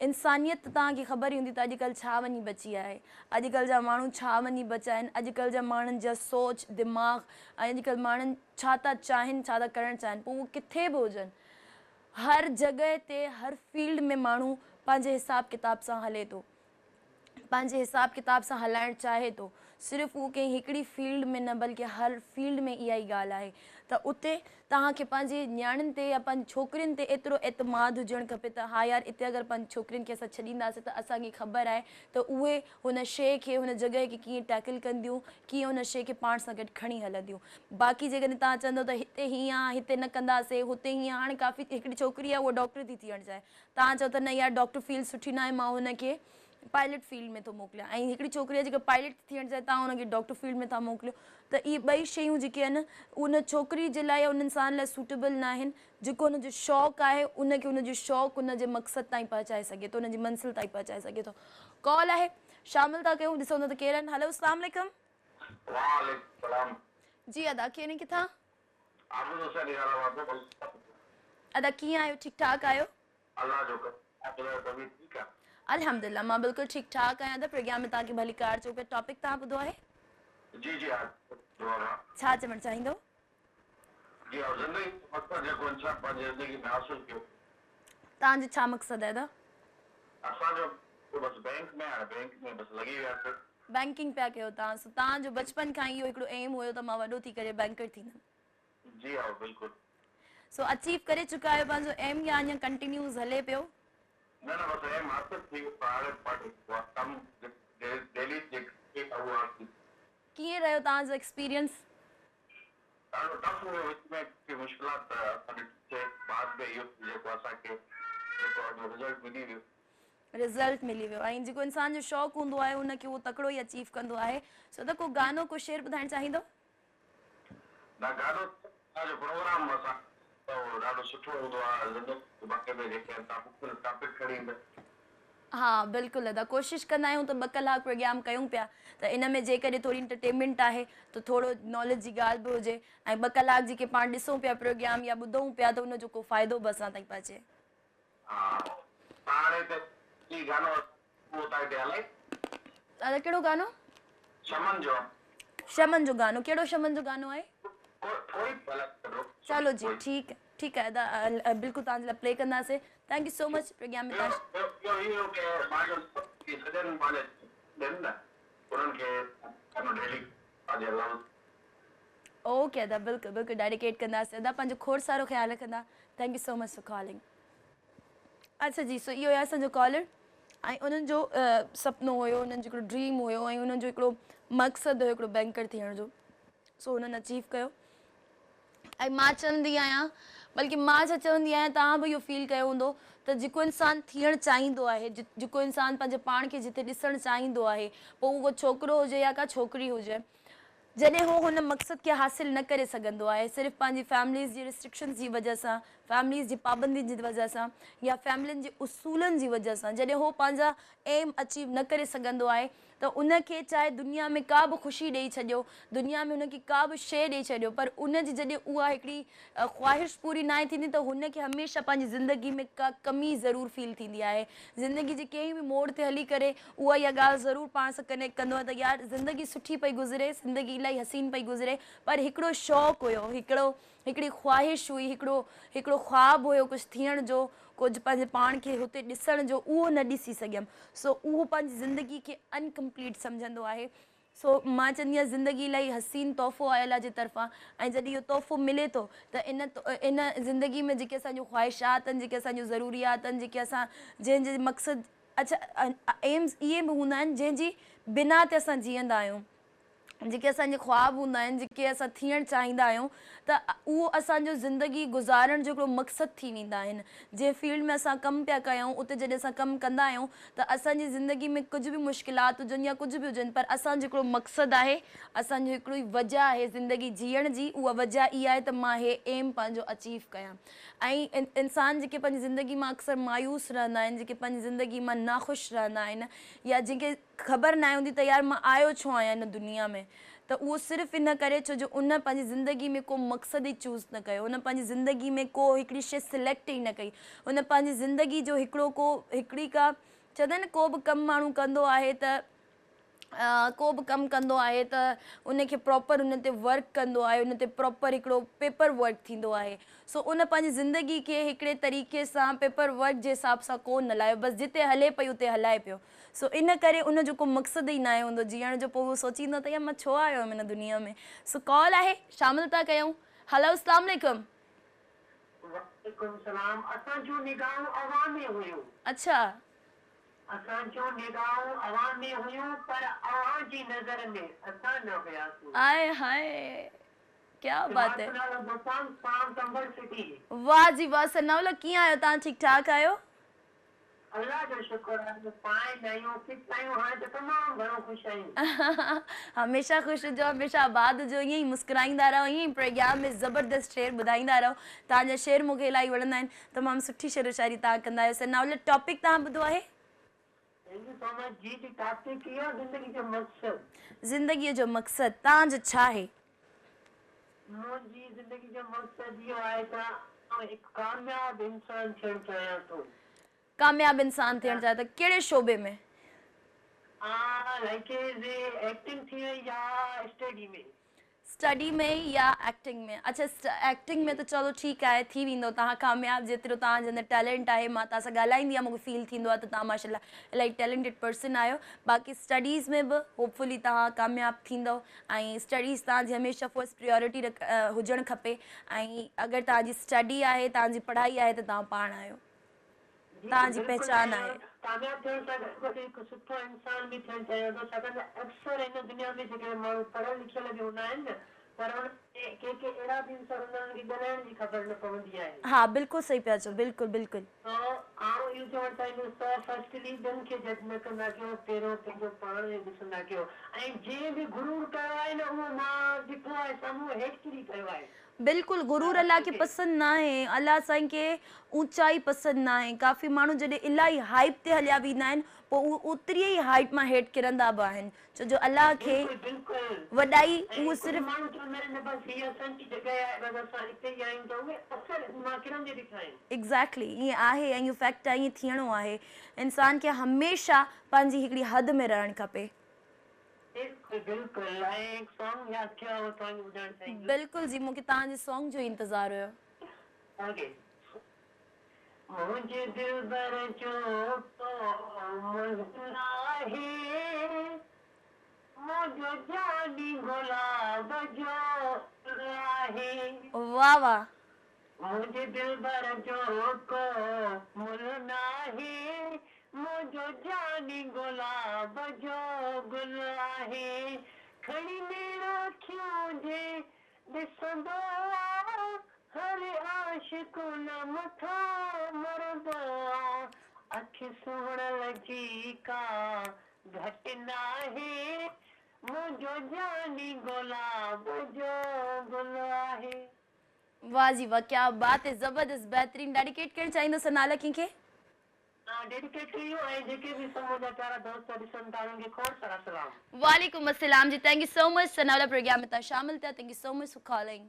इंसानियत तव्हांखे ख़बर ई हूंदी त अॼुकल्ह छा वञी बची आहे, अॼुकल्ह जा माण्हू छा वञी बचिया आहिनि, अॼुकल्ह जा माण्हुनि जा सोच दिमाग़ ऐं अॼुकल्ह माण्हुनि छा था चाहिनि, छा था करणु चाहिनि, पोइ उहो किथे बि हुजनि, हर जॻह ते हर फील्ड में माण्हू पंहिंजे हिसाब किताब सां हले थो, पंहिंजे हिसाब किताब सां हलाइणु चाहे थो, सिर्फ़ु उहो कंहिं हिकिड़ी फील्ड में न बल्कि हर फील्ड में इहा ई ॻाल्हि आहे। त उते तव्हांखे पंहिंजे नियाणियुनि ते या पंहिंजी छोकिरियुनि ते एतिरो एतमाद हुजणु खपे त हा यार हिते अगरि पंहिंजी छोकिरियुनि खे असां छॾींदासीं त असांखे ख़बर आहे त उहे हुन शइ खे, हुन जॻह खे कीअं टैकल कंदियूं, कीअं हुन शइ खे पाण सां गॾु खणी हलंदियूं। बाक़ी जेकॾहिं तव्हां चवंदव त हिते हीअं आहे, हिते न कंदासीं, हुते हीअं, हाणे काफ़ी हिकिड़ी छोकिरी आहे उहा डॉक्टर थी थियणु चाहे, तव्हां चओ त न यार डॉक्टर फील्ड सुठी न आहे, मां हुनखे पायलट फील्ड में थो मोकिलियां, ऐं हिकिड़ी छोकिरी आहे जेका पायलट थियणु चाहे तव्हां हुनखे डॉक्टर फील्ड में था मोकिलियो, त इहे ॿई शयूं जेके आहिनि उन छोकिरी जे लाइ या उन इंसान लाइ सूटेबल न आहिनि। जेको हुनजो शौक़ु आहे उनखे हुनजो शौक़ु उनजे मक़सद ताईं पहुचाए सघे थो, उनजी मंज़िल ताईं पहुचाए सघे थो। कॉल आहे, शामिल था कयूं, ॾिसूं त केरु आहिनि। हलो, अस्सलाम वालेकुम। जी अदा, केरु किथां? अदा कीअं आहियो, ठीकु ठाक आहियो? अल्हम्दुलिल्लाह मां बिल्कुलु ठीकु ठाक आहियां। त प्रोग्राम में तव्हांखे भली कार चओ पिया, टॉपिक तव्हां ॿुधो आहे? जी जी छा चवणु चाहींदो? जी ज़िंदगी मक़सद जेको इंसान पंहिंजी ज़िंदगी में हासिल कयो, तव्हांजो छा मक़सदु आहे अदा? असांजो बसि बैंक में बसि लॻी वियासीं। बैंकिंग पिया कयो तव्हां, सो तव्हांजो बचपन खां इहो हिकिड़ो एम हुयो त मां वॾो थी करे बैंकर थींदमि? जी हाँ बिल्कुलु। सो अचीव करे चुका आहियो पंहिंजो एम या अञा कंटिन्यूज़ हले पियो? न न बसि एम हासिल थी वियो, हाणे कमु डेली जेके हुआ। कीअं रहियो तव्हांजो एक्सपीरियंस? ॾाढो टफ हुयो, विच में की मुश्किलात असांखे बाद में इहो जेको असांखे जेको रिज़ल्ट मिली वियो। रिज़ल्ट मिली वियो, ऐं जेको इंसान जो शौक़ु हूंदो आहे उनखे उहो तकिड़ो ई अचीव कंदो आहे। सो त को गानो, को शेर ॿुधाइणु चाहींदो? न गानो असांजो प्रोग्राम असां ॾाढो सुठो हूंदो आहे, ज़िंदगी बाक़ी में जेके असां मुख़्तलिफ़ टॉपिक खणी ईंदा। हा बिल्कुलु अदा, कोशिशि कंदा आहियूं त 2 कलाक प्रोग्राम कयूं पिया, त इन में जेकॾहिं थोरी एंटरटेनमेंट आहे त थोरो नॉलेज जी ॻाल्हि बि हुजे, ऐं 2 कलाक जेके पाण ॾिसूं पिया प्रोग्राम या ॿुधूं पिया त उनजो को फ़ाइदो बि असां ताईं पहुचे। हाणे त ई गानो उहो तव्हां हिते हले। दादा कहिड़ो गानो? शमन जो। शमन जो गानो, कहिड़ो शमन जो गानो आहे? कोई चलो जी, ठीकु है, ठीकु आहे अदा, बिल्कुलु तव्हांजे लाइ प्ले कंदासीं। Thank you so much programme में ओके अदा, बिल्कुलु बिल्कुलु डेडिकेट कंदासीं अदा, पंहिंजो खोड़ सारो ख़्यालु रखंदा। Thank you so much for calling. अच्छा जी, सो इहो आहे असांजो कॉलर, ऐं उन्हनि जो सुपिनो हुयो, उन्हनि जो हिकिड़ो ड्रीम हुयो, ऐं उन्हनि जो हिकिड़ो मक़सदु हुयो हिकिड़ो बैंकर थियण जो। सो उन्हनि अचीव कयो, ऐं मां चवंदी आहियां, बल्कि मां छा चवंदी आहियां, तव्हां बि इहो फील कयो हूंदो त जेको इंसानु थियणु चाहींदो आहे, जेको इंसानु पंहिंजे पाण खे जिते ॾिसणु चाहींदो आहे, पोइ उहो छोकिरो हुजे या का छोकिरी हुजे, जॾहिं हो हुन मक़सद खे हासिलु न करे सघंदो आहे, सिर्फ़ु पंहिंजी फैमिलीज़ जी रिस्ट्रिक्शन्स जी वजह सां, फैमिलीज़ जी पाबंदियुनि जी वजह सां, या फैमिलियुनि जे उसूलनि जी वजह सां, जॾहिं हो पंहिंजा एम अचीव न करे सघंदो आहे, त उनखे चाहे दुनिया में का बि ख़ुशी ॾेई छॾियो, दुनिया में उनखे का बि शइ ॾेई छॾियो, पर उनजी जॾहिं उहा हिकिड़ी ख़्वाहिश पूरी न थींदी त हुनखे हमेशह पंहिंजी ज़िंदगी में का कमी ज़रूरु फील थींदी आहे। ज़िंदगी जे कंहिं बि मोड़ ते हली करे उहा इहा ॻाल्हि ज़रूरु पाण सां कनेक्ट कंदो आहे त यार ज़िंदगी सुठी पई गुज़रे, ज़िंदगी इलाही हसीन पई गुज़रे, पर हिकिड़ो शौक़ु हुयो, हिकिड़ी ख़्वाहिश हुई, हिकिड़ो ख़्वाबु हुयो कुझु थियण जो, कुझु पंहिंजे पाण खे हुते ॾिसण जो, उहो न ॾिसी सघियमि। सो उहो पंहिंजी ज़िंदगी खे अनकम्पलीट सम्झंदो आहे। सो मां चवंदी आहियां ज़िंदगी इलाही हसीन तोहफ़ो आहे अल्लाह जे तरफ़ां, ऐं जॾहिं इहो तोहफ़ो मिले थो त इन ज़िंदगी में जेके असांजो ख़्वाहिशात आहिनि, जेके असांजो ज़रूरियात आहिनि, जेके असां जंहिंजे मक़सदु, अच्छा एम्स इहे बि हूंदा आहिनि जंहिंजी बिना ते असां जीअंदा आहियूं। जेके असांजे ख्वाब हूंदा आहिनि, जेके असां थियणु चाहींदा आहियूं, त उहो असांजो ज़िंदगी गुज़ारण जो हिकिड़ो मक़सदु थी वेंदा आहिनि। जंहिं फील्ड में असां कमु पिया कयूं, उते जॾहिं असां कमु कंदा आहियूं त असांजी ज़िंदगी में कुझु बि मुश्किलात हुजनि या कुझु बि हुजनि, पर असांजो हिकिड़ो मक़सदु आहे, असांजो हिकिड़ी वजह आहे ज़िंदगी जीअण जी। उहा वजह इहा आहे त मां हे एम पंहिंजो अचीव कयां। ऐं इंसान जेके पंहिंजी ज़िंदगी मां अक्सर मायूस रहंदा आहिनि, जेके पंहिंजी ज़िंदगी मां नाख़ुशि रहंदा आहिनि, या जंहिंखे ख़बर न हूंदी त यार मां आयो छो आहियां हिन दुनिया में, त उहो सिर्फ़ु इन करे छो जो उन पंहिंजी ज़िंदगी में को मक़सदु ई चूज़ न कयो, उन पंहिंजी ज़िंदगी में को हिकिड़ी शइ सिलेक्ट ई न कई, उन पंहिंजी ज़िंदगी जो हिकिड़ी का चवंदा आहिनि को बि कमु माण्हू कंदो आहे त को बि कमु कंदो आहे त उनखे प्रॉपर उन ते वर्क कंदो आहे, उन ते प्रॉपर हिकिड़ो पेपर वर्क थींदो आहे। सो उन पंहिंजी ज़िंदगी खे हिकिड़े तरीक़े सां पेपर वर्क जे हिसाब सां कोन हलायो, बसि जिते हले पई उते हलाए पियो। सो इन करे उनजो को मक़सदु ई न आहे हूंदो जीअण जो, पोइ उहो सोचींदो त यार मां छो आयो हुयमि हिन दुनिया में। सो कॉल आहे, शामिल था कयूं। हलो, अस्सलाम वालेकुम। वालेकुम सलाम। असांजो निगाहूं अवाम में हुयूं, अच्छा, असांजो निगाहूं अवाम में हुयूं, पर अवाम जी नज़र में असां न हुयासीं। आए हाय, क्या बात है। पाम कंबल सिटी। वाह जी वाह, सनाउल्ला कीअं आहियो तव्हां? ठीकु ठाक आहियो? अल्लाह जो शुक्र आहे, पाए नयूं फिट आहियूं, हाणे त तमामु घणो ख़ुशि आहियूं। हमेशा ख़ुशि हुजो, हमेशा आबाद हुजो, ईअं ई मुस्कुराईंदा रहो, ईअं ई प्रोग्राम में ज़बरदस्त शेर ॿुधाईंदा रहो। तव्हांजा शेर मूंखे इलाही वणंदा आहिनि, तमामु सुठी शेरो शायरी तव्हां कंदा आहियो। सनाउल्ला, टॉपिक तव्हां ॿुधो आहे? जी टॉपिक इहो ज़िंदगी जो मक़सदु। ज़िंदगीअ जो मक़सदु तव्हांजो छा आहे? मुंहिंजी ज़िंदगी जो मक़सदु इहो आहे त हिकु कामयाबु इंसान थियणु चाहियां थो। कामयाबु इंसान थियणु चाहियो त कहिड़े शोबे में? लाइक एक्टिंग थी या स्टडी में। स्टडी में या एक्टिंग में? अच्छा, एक्टिंग में त चलो ठीकु आहे, थी वेंदो, तव्हां कामयाबु जेतिरो तव्हांजे अंदरि टैलेंट आहे, मां तव्हां सां ॻाल्हाईंदी आहियां मूंखे फील थींदो आहे त तव्हां माशाल्लाह इलाही टैलेंटेड पर्सन आहियो। बाक़ी स्टडीज़ में बि होपफुली तव्हां कामयाबु थींदव, ऐं स्टडीज़ तव्हांजी हमेशह फर्स्ट प्रायोरिटी हुजणु खपे। ऐं अगरि तव्हांजी स्टडी आहे, तव्हांजी पढ़ाई आहे, त तव्हां पाण आहियो, तव्हांजी पहचान आहे। कामयाबु थियण सां गॾु हिकु सुठो इंसान बि थियणु चाहियां थो, छाकाणि त अक्सर हिन दुनिया में जेके माण्हू पढ़ियल लिखियल बि हूंदा आहिनि न, पर के अहिड़ा बि इंसान हूंदा आहिनि कि ॻाल्हाइण जी ख़बर न पवंदी आहे। हा, बिल्कुलु सही पिया चओ, बिल्कुलु बिल्कुलु। आउं इहो चवणु चाहींदुसि त फर्स्टली ॿियनि खे जज न कंदा कयो, पहिरियों पंहिंजो पाण खे ॾिसंदा कयो। ऐं जंहिं बि गुरूर कयो आहे न, उहो मां ॾिठो आहे साम्हूं हेठि किरी पियो आहे। बिल्कुलु, गुरूर अल्लाह खे पसंदि न आहे, अल्लाह असांखे ऊचाई पसंदि न आहे। काफ़ी माण्हू जॾहिं इलाही हाइप ते हलिया वेंदा आहिनि, पोइ उहो ओतिरी ई हाइप मां हेठि किरंदा बि आहिनि, छो जो अल्लाह खे वॾाई उहो सिर्फ़ु एग्ज़ैक्टली ईअं आहे, ऐं इहो फैक्ट आहे, ईअं थियणो आहे। इंसान खे हमेशह पंहिंजी हिकिड़ी हद में रहणु खपे। बिल्कुलु जी, मूंखे तव्हांजे सॉन्ग जो इंतज़ारु हुयो। मुझे दिलबर जो तो मुल्ला है, मुझे जानी गुलाब जो है। वाह वाह। मुझे दिलबर जो को मुल्ला है, मुझे जानी गुलाब जो गुल है। खड़ी मेरा क्यों जे दिसंदो हर आशिक न मथा मरदा, अख सोहण जी का घट नाहे, मुझो जानी गुलाब जो गुल आहे। वाह जी वाह, क्या बात है, ज़बरदस्त, बेहतरीन। डेडिकेट करणु चाहींदो सनाला कंहिंखे? डेडिकेट कयो ऐं जेके बि मुंहिंजा प्यारा दोस्त ॾिसनि था उन्हनि खे खोड़ सारा सलाम। वालेकुम अस्सलाम जी, थैंक यू सो मच सनाला प्रोग्राम में तव्हां शामिल थिया, thank you so much for calling.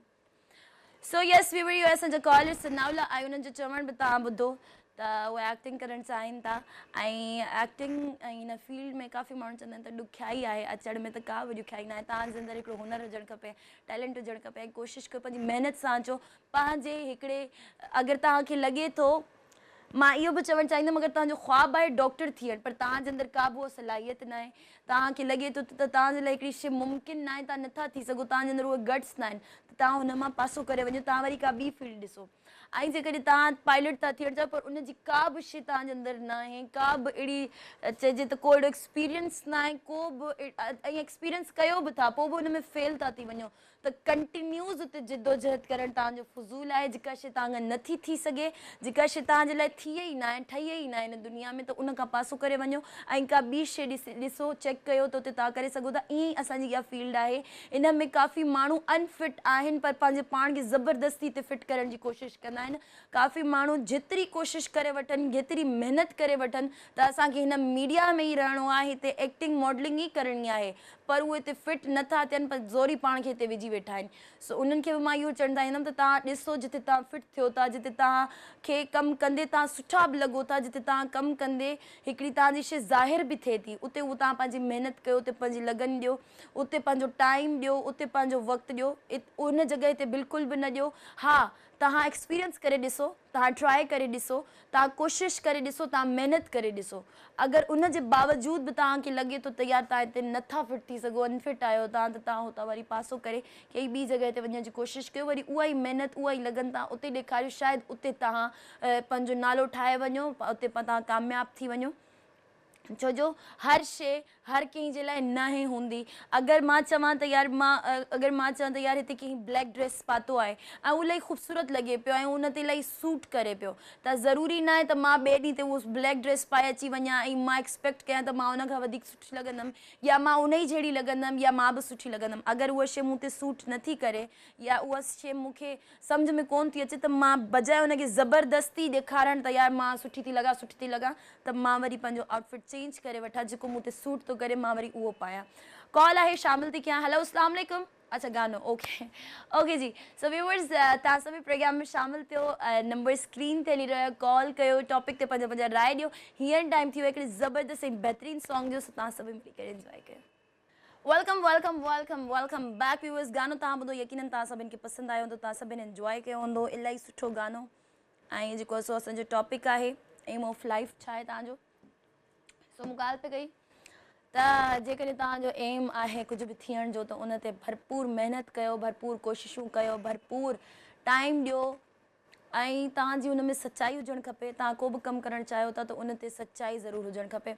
So yes we were you असांजा कॉलर सनाउल्ला आहे, उन्हनि जो चवण बि तव्हां ॿुधो त उहे एक्टिंग करणु चाहिनि था, ऐं एक्टिंग ऐं हिन फील्ड में काफ़ी माण्हू चवंदा आहिनि त ॾुखियाई आहे, अचण में त का बि ॾुखियाई न आहे। तव्हांजे अंदरि हिकिड़ो हुनर हुजणु खपे, टैलेंट हुजणु खपे, ऐं कोशिशि कयो पंहिंजी महिनत सां अचो। पंहिंजे हिकिड़े अगरि तव्हांखे लॻे थो मां इहो बि चवणु चाहींदमि अगरि तव्हांजो ख़्वाबु आहे डॉक्टर थियणु पर तव्हांजे अंदरि का बि उहा सलाहियत न आहे तव्हांखे लॻे थो त तव्हांजे लाइ हिकिड़ी शइ मुमकिन न आहे तव्हां नथा थी सघो तव्हांजे अंदरि उहे गट्स न आहिनि त तव्हां हुन मां पासो करे वञो तव्हां वरी का ॿी फील्ड ॾिसो ऐं जेकॾहिं तव्हां पायलट था थियणु चाहियो पर उनजी का बि शइ तव्हांजे अंदरि न आहे का बि अहिड़ी चइजे त को अहिड़ो एक्सपीरियंस न आहे को बि ऐं एक्सपीरियंस कयो बि था पोइ बि हुन में फेल था थी वञो त कंटिन्यूज़ उते जिदोजहद करणु तव्हांजो फज़ूल आहे जेका शइ तव्हां नथी थी सघे जेका शइ तव्हांजे लाइ थिए ई न आहे ठही ई न आहे हिन दुनिया में त उन खां पासो करे वञो ऐं का ॿी शइ ॾिसो चेक कयो त उते तव्हां करे सघो था ईअं ई असांजी इहा फील्ड आहे इन में काफ़ी माण्हू अनफिट आहिनि पर पंहिंजे पाण खे ज़बरदस्ती ते फिट करण जी कोशिशि कंदा आहिनि काफ़ी माण्हू जेतिरी कोशिशि करे वठनि जेतिरी महिनत करे वठनि त असांखे हिन मीडिया में ई रहणो आहे हिते एक्टिंग मॉडलिंग ई करणी आहे पर उहे हिते फिट नथा थियनि पर ज़ोरी पाण खे हिते विझी वेठा आहिनि सो उन्हनि खे बि मां इहो चवणु चाहींदमि त तव्हां ॾिसो जिते तव्हां फिट थियो था जिते तव्हांखे कमु कंदे तव्हां सुठा बि लॻो था जिते तव्हां कमु कंदे हिकिड़ी तव्हांजी शइ ज़ाहिर बि थिए थी उते उहो तव्हां पंहिंजी महिनत कयो उते पंहिंजी लगन ॾियो उते पंहिंजो टाइम ॾियो उते पंहिंजो वक़्तु ॾियो उन जॻह ते बिल्कुलु बि न ॾियो हा तव्हां एक्सपीरियंस करे ॾिसो तव्हां ट्राए करे ॾिसो तव्हां कोशिशि करे ॾिसो तव्हां महिनत करे ॾिसो अगरि उन जे बावजूद बि तव्हांखे लॻे थो त यार तव्हां हिते नथा फिट थी सघो अनफिट आहियो तव्हां त तव्हां हुतां वरी पासो करे कई ॿी जॻह ते वञण जी कोशिशि कयो वरी उहा ई महिनत उहा ई लगन तव्हां उते ॾेखारियो शायदि उते तव्हां पंहिंजो नालो ठाहे वञो उते तव्हां कामयाबु थी वञो छो जो हर शइ हर कंहिं जे लाइ न ई हूंदी अगरि मां चवां त यार अगरि मां चवां त यार हिते कंहिं ब्लैक ड्रेस पातो आहे ऐं उहो इलाही ख़ूबसूरत लॻे पियो ऐं उन ते इलाही सूट करे पियो त ज़रूरी न आहे त मां ॿिए ॾींहं ते उहो ब्लैक ड्रेस पाए अची वञा ऐं मां एक्सपेक्ट कयां त मां उन खां वधीक सुठी लॻंदमि या मां उन ई जहिड़ी लॻंदमि या मां बि सुठी लॻंदमि अगरि उहा शइ मूं ते सूट नथी करे या उहा शइ मूंखे सम्झ में कोन थी अचे त मां बजाए उनखे ज़बरदस्ती ॾेखारणु त यार मां सुठी थी लॻां त मां वरी पंहिंजो आउटफिट चेंज करे वठां जेको मूं ते सूट थो करे मां वरी उहो पायां कॉल आहे शामिल थी कयां हेलो अस्सलाम वालेकुम अच्छा गानो ओके जी सो व्यूअर्स तव्हां सभी प्रोग्राम में शामिल थियो नंबर स्क्रीन ते हली रहियो कॉल कयो टॉपिक ते पंहिंजा राय ॾियो हींअर टाइम थी वियो हिकिड़ी ज़बरदस्त ऐं बहितरीनु सॉन्ग जो तव्हां सभी मिली करे इंजॉय कयो वेलकम बैक व्यूअर्स गानो तव्हां ॿुधो यकीनन तव्हां सभिनि खे पसंदि आयो हूंदो तव्हां सभिनि इंजॉय कयो हूंदो इलाही सुठो गानो ऐं जेको असांजो टॉपिक आहे एम ऑफ लाइफ छा आहे तव्हांजो सो मूं ॻाल्हि पे कई त जेकॾहिं तव्हांजो एम आहे कुझु बि थियण जो त उन ते भरपूर महिनत कयो भरपूर कोशिशूं कयो भरपूर टाइम ॾियो ऐं तव्हांजी उन में सच्चाई हुजणु खपे तव्हां को बि कमु करणु चाहियो था त उन ते सच्चाई ज़रूरु हुजणु खपे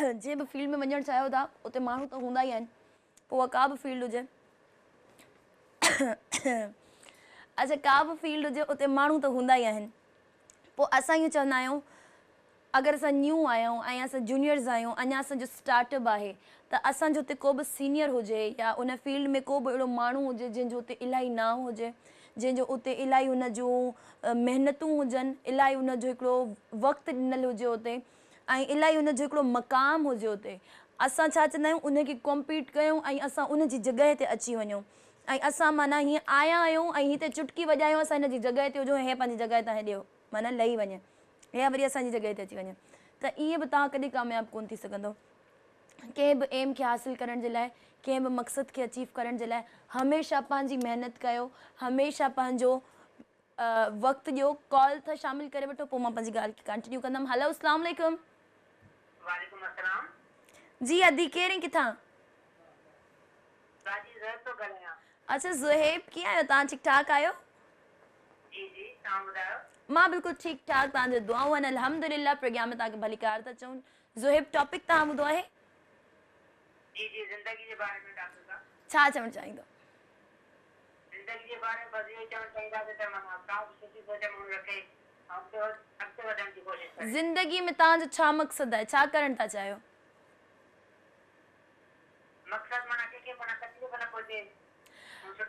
जंहिं बि फील्ड में वञणु चाहियो था उते माण्हू त हूंदा ई आहिनि पोइ उहा का बि फील्ड हुजे अच्छा का बि फील्ड हुजे उते माण्हू त हूंदा ई आहिनि पोइ असां इहो चवंदा आहियूं अगरि असां न्यू आहियूं ऐं असां जूनियर्स आहियूं अञा असांजो स्टार्टअप आहे त असांजो हुते को बि सीनियर हुजे या उन फील्ड में को बि अहिड़ो माण्हू हुजे जंहिंजो उते इलाही नाम हुजे जंहिंजो उते इलाही हुन जूं महिनतूं हुजनि इलाही हुनजो हिकिड़ो वक़्तु ॾिनल हुजे उते ऐं इलाही हुनजो हिकिड़ो मक़ाम हुजे उते असां छा चवंदा आहियूं उनखे कॉम्पीट कयूं ऐं असां उन जी जॻह ते अची वञूं ऐं असां माना हीअं आया आहियूं ऐं हिते चुटकी वॼायूं असां हिन जी जॻह ते हुजूं हे पंहिंजी जॻह तां हेॾे माना लही वञे या वरी असांजी जॻह ते अची वञे त ईअं बि तव्हां कॾहिं कामयाबु कोन थी सघंदो कंहिं बि एम खे हासिलु करण जे लाइ कंहिं बि मक़सद खे अचीव करण जे लाइ हमेशह पंहिंजी महिनत कयो हमेशह पंहिंजो वक़्तु ॾियो कॉल था शामिलु करे वठो पोइ मां पंहिंजी ॻाल्हि खे कंटिन्यू कंदमि हेलो अस्सलाम वालेकुम वालेकुम अस्सलाम जी अदी केरु आहिनि किथां राजी ज़हर तो ॻाल्हायां अच्छा ज़ुहैब कीअं आहियो तव्हां ठीकु ठाक आहियो जी तव्हां ॿुधायो मां बिल्कुलु ठीकु ठाक तव्हांजो दुआऊं आहिनि अल्हम्दुलिल्लाह प्रोग्राम में तव्हांखे भलीकार था चऊं ज़ुहैब टॉपिक तव्हां ॿुधो आहे जी ज़िंदगी जे बारे में डॉक्टर साहब छा चवणु चाहींदो ज़िंदगी जे बारे में बस ये चवणु चाहींदासीं त माना तव्हां सुठी सोच माण्हू रखे ऐं अॻिते वधण जी कोशिशि करे ज़िंदगी में तव्हांजो छा मक़सदु आहे छा करणु था चाहियो मक़सदु माना कंहिंखे माना तकलीफ़ न पहुचे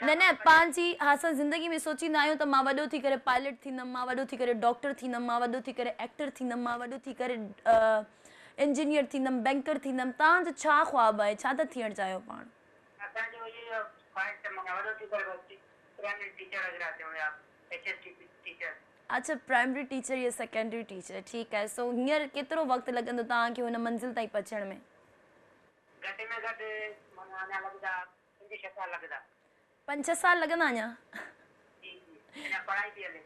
न पंहिंजी असां ज़िंदगी में सोचींदा आहियूं त मां वॾो थी करे पायलट थींदमि मां वॾो थी करे डॉक्टर थींदमि मां वॾो थी करे एक्टर थींदमि मां वॾो थी करे इंजीनियर थींदमि बैंकर थींदमि तव्हांजो छा ख़्वाबु आहे छा था थियणु चाहियो पाण असांजो इहो ख़्वाहिश त माना वॾो थी करे प्राइमरी टीचर वग़ैरह थियूं या HST टीचर अच्छा प्राइमरी टीचर या सेकेंडरी टीचर ठीकु आहे सो हींअर केतिरो वक़्तु लॻंदो तव्हांखे हुन मंज़िल ताईं पहुचण में घटि में घटि माना अञा लॻंदा 5-6 साल लॻंदा 5-6 साल लॻंदा अञा अञा पढ़ाई थी हले।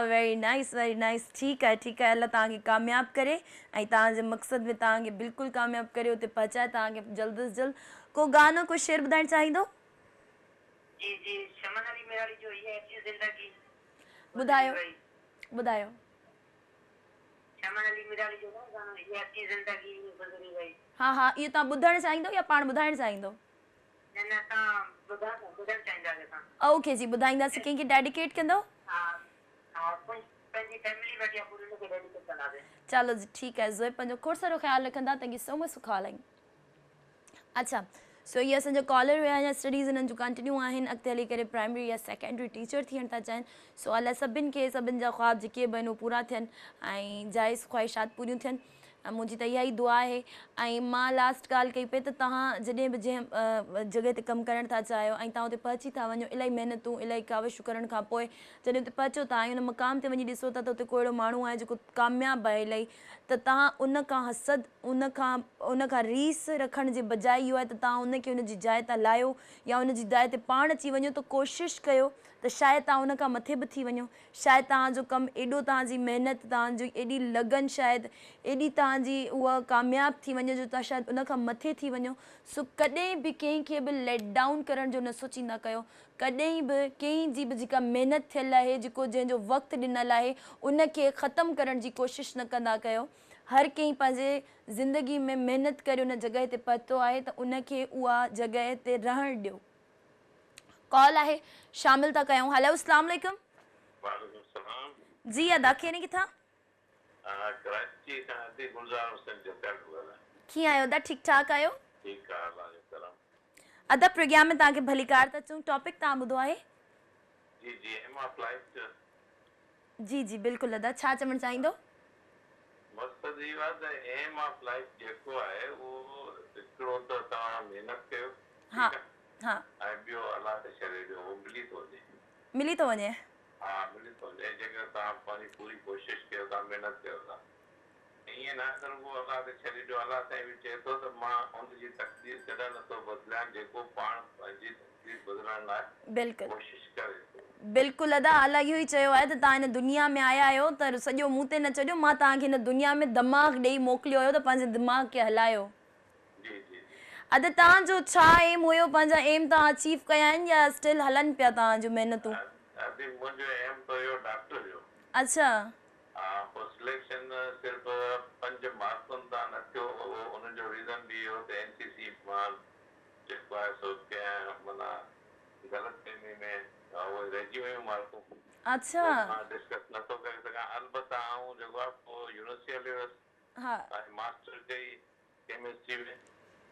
वेरी नाइस ठीक है अल्लाह तव्हांखे कामयाब करे ऐं तव्हांजे मक़सद में तव्हांखे बिल्कुलु कामयाब करे उते पहुचाए तव्हांखे जल्द से जल्द को गानो को शेर ॿुधाइणु चाहींदो जी जी शमन अली मेराली जो ये अच्छी जिंदगी ॿुधायो गई। ॿुधायो शमन अली मेराली जो ना गानो ये अच्छी जिंदगी गुजरी गई। हा इहो तव्हां ॿुधणु चाहींदो या पाण ॿुधाइणु चाहींदो न न तव्हां ॿुधणु चाहींदासीं असां। ओके जी ॿुधाईंदासीं कंहिंखे डेडिकेट कंदो हा हा पंहिंजी फैमिली वटि या पूरे खे डेडिकेट कंदासीं। चलो जी ठीकु आहे ज़ोए पंहिंजो खोड़ सारो ख़्यालु रखंदा thank you so much for calling अच्छा सो ये असांजा कॉलर हुआ या स्टडीज़ हिननि जूं कंटिन्यू आहिनि अॻिते हली करे प्राइमरी या सेकेंडरी टीचर थियणु था चाहिनि सो अलाए सभिनि खे सभिनि जा ख़्वाब जेके बि आहिनि उहे पूरा थियनि ऐं जाइज़ ख़्वाहिशात पूरियूं थियनि ऐं मुंहिंजी त इहा ई दुआ आहे ऐं मां लास्ट ॻाल्हि कई पई त तव्हां जॾहिं बि जंहिं जॻह ते कमु करणु था चाहियो ऐं तव्हां उते पहुची था वञो इलाही महिनतूं इलाही काविशूं करण खां पोइ जॾहिं उते पहुचो था ऐं उन मक़ाम ते वञी ॾिसो था त उते को अहिड़ो माण्हू आहे जेको कामयाबु आहे इलाही त तव्हां उन खां हसद उन खां रीस रखण जे बजाए इहो आहे त तव्हां उनखे उनजी जाइ तां लाहियो या उनजी जाइ ते पाण अची वञो त कोशिशि कयो त शायदि तव्हां उन खां मथे बि थी वञो शायदि तव्हांजो कमु एॾो तव्हांजी महिनत तव्हांजी एॾी लगन शायदि एॾी तव्हांजी उहा कामयाबु थी वञे जो तव्हां शायदि उन खां मथे थी वञो सो कॾहिं बि कंहिंखे बि लेट डाउन करण जो न सोचींदा कयो कॾहिं बि कंहिंजी बि जेका महिनत थियल आहे जेको जंहिंजो वक़्तु ॾिनल आहे उनखे ख़तमु करण जी कोशिशि न कंदा कयो हर कंहिं पंहिंजे ज़िंदगी में महिनत करे उन जॻह ते पहुतो आहे त उनखे उहा जॻह ते रहणु ॾियो कॉल आहे शामिल था कयूं हेलो अस्सलाम वालेकुम वालेकुम सलाम जी अदा कीअं किथां कराची खां अदी गुलज़ार हुसैन जब्बार ॻाल्हायां कीअं आहियो अदा ठीकु ठाक आहियो ठीकु आहे अल्लाह जो करम अदा प्रोग्राम में तव्हांखे भलीकार था चऊं टॉपिक तव्हां ॿुधो आहे जी जी एम ऑफ लाइफ जी बिल्कुलु अदा छा चवणु चाहींदो मक़सदु इहो आहे त एम ऑफ लाइफ जेको आहे उहो हिकिड़ो त तव्हां महिनत कयो हा हा ऐं ॿियो अलाह ते छॾे ॾियो उहो मिली थो वञे मिली थो वञे हा मिली थो वञे जेकर तव्हां पंहिंजी पूरी कोशिशि कयो था महिनत कयो था ईअं न करो उहो अलाह ते छॾे ॾियो अलाह ताईं बि चए थो त मां हुनजी तकदीर कॾहिं नथो बदिलियां जेको पाण पंहिंजी तकदीर बदिलण लाइ बिल्कुलु कोशिशि करे थो बिल्कुलु अदा अलाह इहो ई चयो आहे त तव्हां हिन दुनिया में आया आहियो त सॼो मूं ते न छॾियो मां तव्हांखे हिन दुनिया में दिमाग़ ॾेई मोकिलियो हुयो त पंहिंजे दिमाग़ खे हलायो जी जी अदा तव्हांजो छा एम हुयो पंहिंजा एम तव्हां अचीव कया आहिनि या स्टिल हलनि पिया तव्हांजूं महिनतूं अभी मुंहिंजो एम त हुयो डॉक्टर जो अच्छा हा पोइ सिलेक्शन सिर्फ़ु 5 मार्कुनि तां न थियो उनजो रीज़न बि इहो त NCC मां जेको आहे सो कंहिं माना ग़लतफ़हमी में उहे रहिजी वियूं मार्कूं अच्छा मां डिस्कस नथो करे सघां अलबत्ता आऊं जेको आहे पोइ यूनिवर्सिटी हली वियुसि हा ऐं मास्टर कई केमिस्ट्री में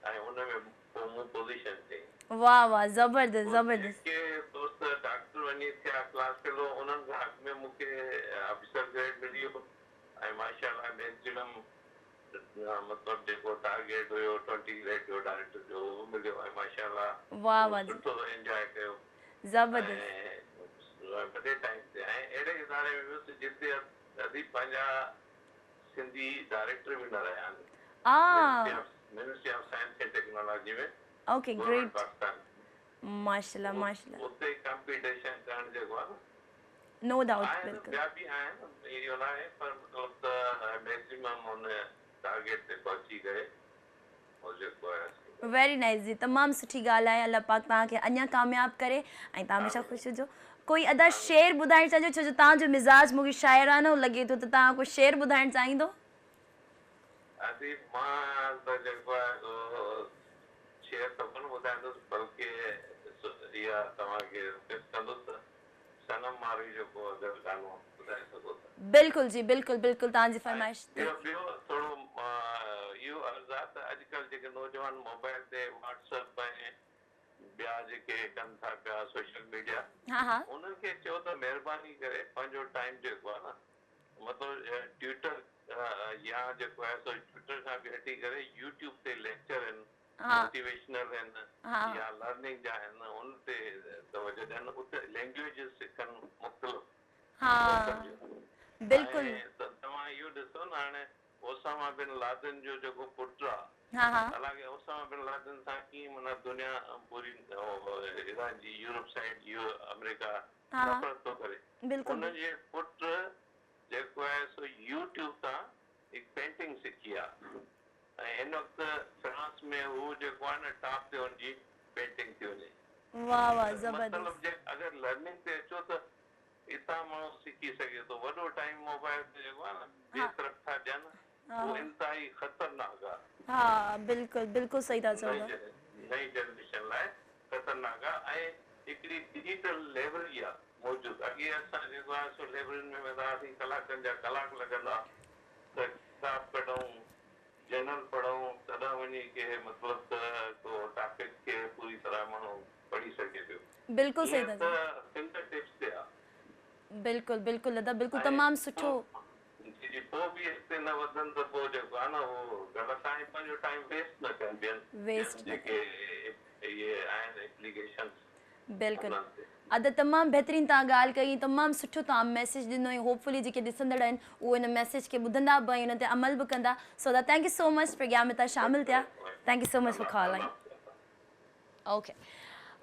ऐं उन में पोइ मूं पोज़ीशन कई वाह ज़बरदस्त जेके दोस्त डॉक्टर वञी थिया क्लास फेलो उन्हनि खां हक़ में मूंखे ऑफिसर ग्रेड मिली वियो ऐं माशाअल्लाह मैक्सिमम मतिलबु जेको टारगेट हुयो 20 ग्रेड जो डायरेक्टर जो उहो मिलियो ऐं माशाअल्लाह वाह सुठो एंजॉय कयो ज़बरदस्त वॾे टाइम ते ऐं अहिड़े इदारे में वियुसि जिते अॼु पंहिंजा सिंधी डायरेक्टर बि न रहिया आहिनि ministry of science and technology में ओके ग्रेट माशाल्लाह उते कंपटीशन करण जेको आहे न नो डाउट बिल्कुलु ॿिया बि आहिनि इहो न आहे पर मतिलबु त मैक्सिमम हुन टारगेट ते पहुची करे उहो जेको आहे वेरी नाइस जी तमामु सुठी ॻाल्हि आहे अल्लाह पाक तव्हांखे अञा कामयाबु करे ऐं तव्हां हमेशह ख़ुशि हुजो कोई अदा शेर ॿुधाइणु चाहिजो छो जो तव्हांजो मिज़ाज मूंखे शाइरानो लॻे थो त तव्हां कोई शेर ॿुधाइणु चाहींदो अदी मां त जेको आहे शेर त कोन ॿुधाईंदुसि बल्कि इहा तव्हांखे रिक्वेस्ट कंदुसि सनम मारी जेको अगरि गानो ॿुधाए सघो था बिल्कुलु जी बिल्कुलु तव्हांजी फरमाइश ॿियो थोरो इहो अर्ज़ु आहे त अॼुकल्ह जेके नौजवान मोबाइल ते व्हाट्सएप ऐं ॿिया जेके कनि था पिया सोशल मीडिया हा उन्हनि खे चयो त महिरबानी करे पंहिंजो टाइम जेको आहे न मतिलबु ट्विटर या जेको आहे सो ट्विटर खां बि हटी करे यूट्यूब ते लेक्चर आहिनि मोटिवेशनल आहिनि या लर्निंग जा आहिनि उन ते तवजो ॾियनि उते लैंग्वेजिस सिखनि मुख़्तलिफ़ बिल्कुलु तव्हां इहो ॾिसो न हाणे ओसामा बिन लादेन जो जेको पुटु आहे हालांकि ओसामा बिन लादेन सां कीअं माना दुनिया पूरी ईरान जी यूरोप साइड अमेरिका नफ़रत थो करे। बिल्कुलु हुनजे पुट जेको आहे सो यूट्यूब तां हिकु पेंटिंग सिखी आहे ऐं हिन वक़्तु फ्रांस में हू जेको आहे न टॉप ते हुनजी पेंटिंग थी वञे। वाह वाह मतिलबु ज़बरदस्त। जे अगरि लर्निंग ते अचो त हितां माण्हू सिखी सघे थो। वॾो टाइम मोबाइल ते जेको आहे न ॿिए तरफ़ था ॾियनि उहो इंतिहाई ख़तरनाक आहे। हा बिल्कुलु बिल्कुलु सही था चओ। नई जनरेशन लाइ ख़तरनाक आहे। ऐं हिकिड़ी डिजिटल लाइब्रेरी आहे मौजूदु। अॻे असां जेको आहे सो लाइब्रेरियुनि में वेंदा हुआसीं, कलाकनि जा कलाक लॻंदा त किताब कढूं, जर्नल पढ़ूं, तॾहिं वञी के मतिलबु त को टॉपिक खे पूरी तरह माण्हू पढ़ी सघे पियो। बिल्कुलु सही था चओ। फिंगर टिप्स ते आहे। बिल्कुलु बिल्कुलु दादा बिल्कुलु तमामु सुठो। जी पोइ बि अॻिते न वधनि त पोइ जेको आहे न उहो ग़लति आहे, पंहिंजो टाइम वेस्ट न कनि ॿियनि जेके इहे आहिनि एप्लीकेशन्स। बिल्कुलु अदा तमामु बहितरीनु तव्हां ॻाल्हि कई, तमामु सुठो तव्हां मैसेज ॾिनो ऐं होपफुली जेके ॾिसंदड़ आहिनि उहे हिन मैसेज खे ॿुधंदा बि ऐं हुन ते अमल बि कंदा। सो दा thank you so much programme में तव्हां शामिलु थिया। Thank you so much for calling.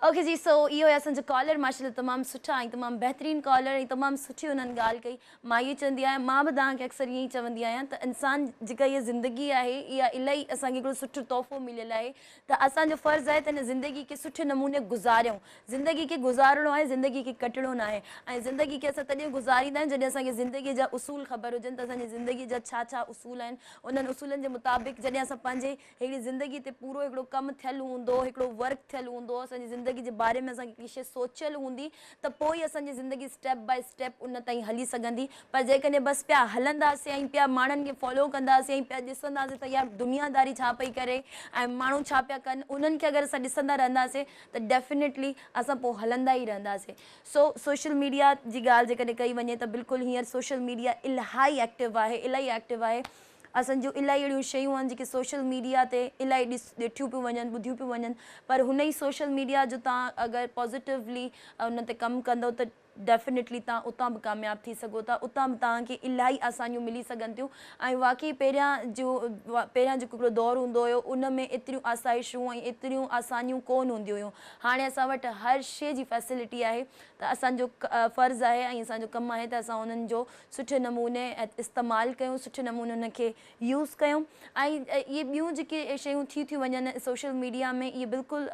Okay जी, सो इहो आहे असांजो कॉलर माशाल्लाह तमामु सुठा ऐं तमामु बहितरीनु कॉलर ऐं तमामु सुठी हुननि ॻाल्हि कई। मां इहो चवंदी आहियां, मां बि तव्हांखे अक्सर ईअं ई चवंदी आहियां त इंसान जेका इहा ज़िंदगी आहे इहा इलाही असांखे हिकिड़ो सुठो तोहफ़ो मिलियल आहे त असांजो फ़र्ज़ु आहे त हिन ज़िंदगी खे सुठे नमूने गुज़ारियूं। ज़िंदगी खे गुज़ारिणो आहे, ज़िंदगी खे कटणो न आहे। ऐं ज़िंदगी खे असां तॾहिं गुज़ारींदा आहियूं जॾहिं असांखे ज़िंदगीअ जा उसूल ख़बर हुजनि त असांजी ज़िंदगी जा छा छा उसूल आहिनि। उन्हनि उसूलनि जे मुताबिक़ जॾहिं असां पंहिंजे अहिड़ी ज़िंदगी ते पूरो हिकिड़ो कमु थियलु हूंदो, हिकिड़ो वर्क थियलु हूंदो, असांजी ज़िंदगी जे बारे में असांखे की शइ सोचियलु हूंदी त पोइ ई असांजी ज़िंदगी स्टेप बाय स्टेप उन ताईं हली सघंदी। पर जेकॾहिं बसि पिया हलंदासीं ऐं पिया माण्हुनि खे फॉलो कंदासीं ऐं पिया ॾिसंदासीं त यार दुनियादारी छा पई करे ऐं माण्हू छा पिया कनि, उन्हनि खे अगरि असां ॾिसंदा रहंदासीं त डेफिनेटली असां पोइ हलंदा ई रहंदासीं। सो सोशल मीडिया जी ॻाल्हि जेकॾहिं कई वञे त बिल्कुलु हींअर सोशल मीडिया इलाही एक्टिव आहे, इलाही एक्टिव आहे। असांजूं इलाही अहिड़ियूं शयूं आहिनि जेके सोशल मीडिया ते इलाही ॾिठियूं पियूं वञनि, ॿुधियूं पियूं वञनि। पर हुन ई सोशल मीडिया जो तव्हां अगरि पॉज़िटिवली उन ते कमु कंदव त डेफिनेटली तव्हां उतां बि कामयाबु थी सघो था। उतां बि तव्हांखे इलाही आसानियूं मिली सघनि थियूं। ऐं वाक़ई पहिरियां जेको हिकिड़ो दौरु हूंदो हुयो उन में एतिरियूं आसाइशूं ऐं एतिरियूं आसानियूं कोन हूंदियूं हुयूं। हाणे असां वटि हर शइ जी फैसिलिटी आहे त असांजो फ़र्ज़ु आहे ऐं असांजो कमु आहे त असां उन्हनि जो सुठे नमूने इस्तेमालु कयूं, सुठे नमूने उनखे यूज़ कयूं। ऐं इहे ॿियूं जेके शयूं थियूं वञनि सोशल मीडिया में इहे बिल्कुलु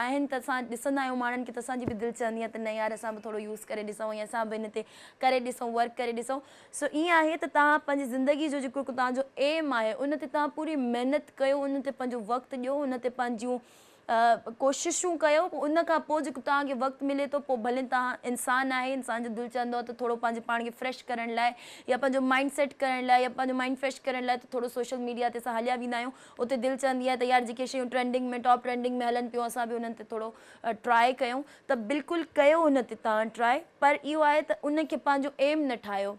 आहिनि त असां ॾिसंदा आहियूं माण्हुनि खे त असांजी बि दिलि चवंदी आहे त न यार असां बि थोरो यूज़ करे ॾिसूं या असां बि हिन ते करे ॾिसूं, वर्क करे ॾिसूं। सो ईअं आहे त तव्हां पंहिंजी ज़िंदगी जो जेको तव्हांजो एम आहे उन ते तव्हां पूरी महिनत कयो, उन ते पंहिंजो वक़्तु ॾियो, उन ते पंहिंजूं कोशिशूं कयो। उन खां पोइ जेको तव्हांखे वक़्तु मिले थो पोइ भले तव्हां इंसान आहे, इंसान जो दिलि चवंदो आहे त थोरो पंहिंजे पाण खे फ्रेश करण लाइ या पंहिंजो माइंड सेट करण लाइ या पंहिंजो माइंड फ्रेश करण लाइ त थोरो सोशल मीडिया ते असां हलिया वेंदा आहियूं। उते दिलि चवंदी आहे त यार जेके शयूं ट्रेंडिंग में टॉप ट्रेंडिंग में हलनि पियूं असां बि उन्हनि ते थोरो ट्राए कयूं। त बिल्कुलु कयो उन ते तव्हां ट्राए। पर इहो आहे त उनखे पंहिंजो एम न ठाहियो,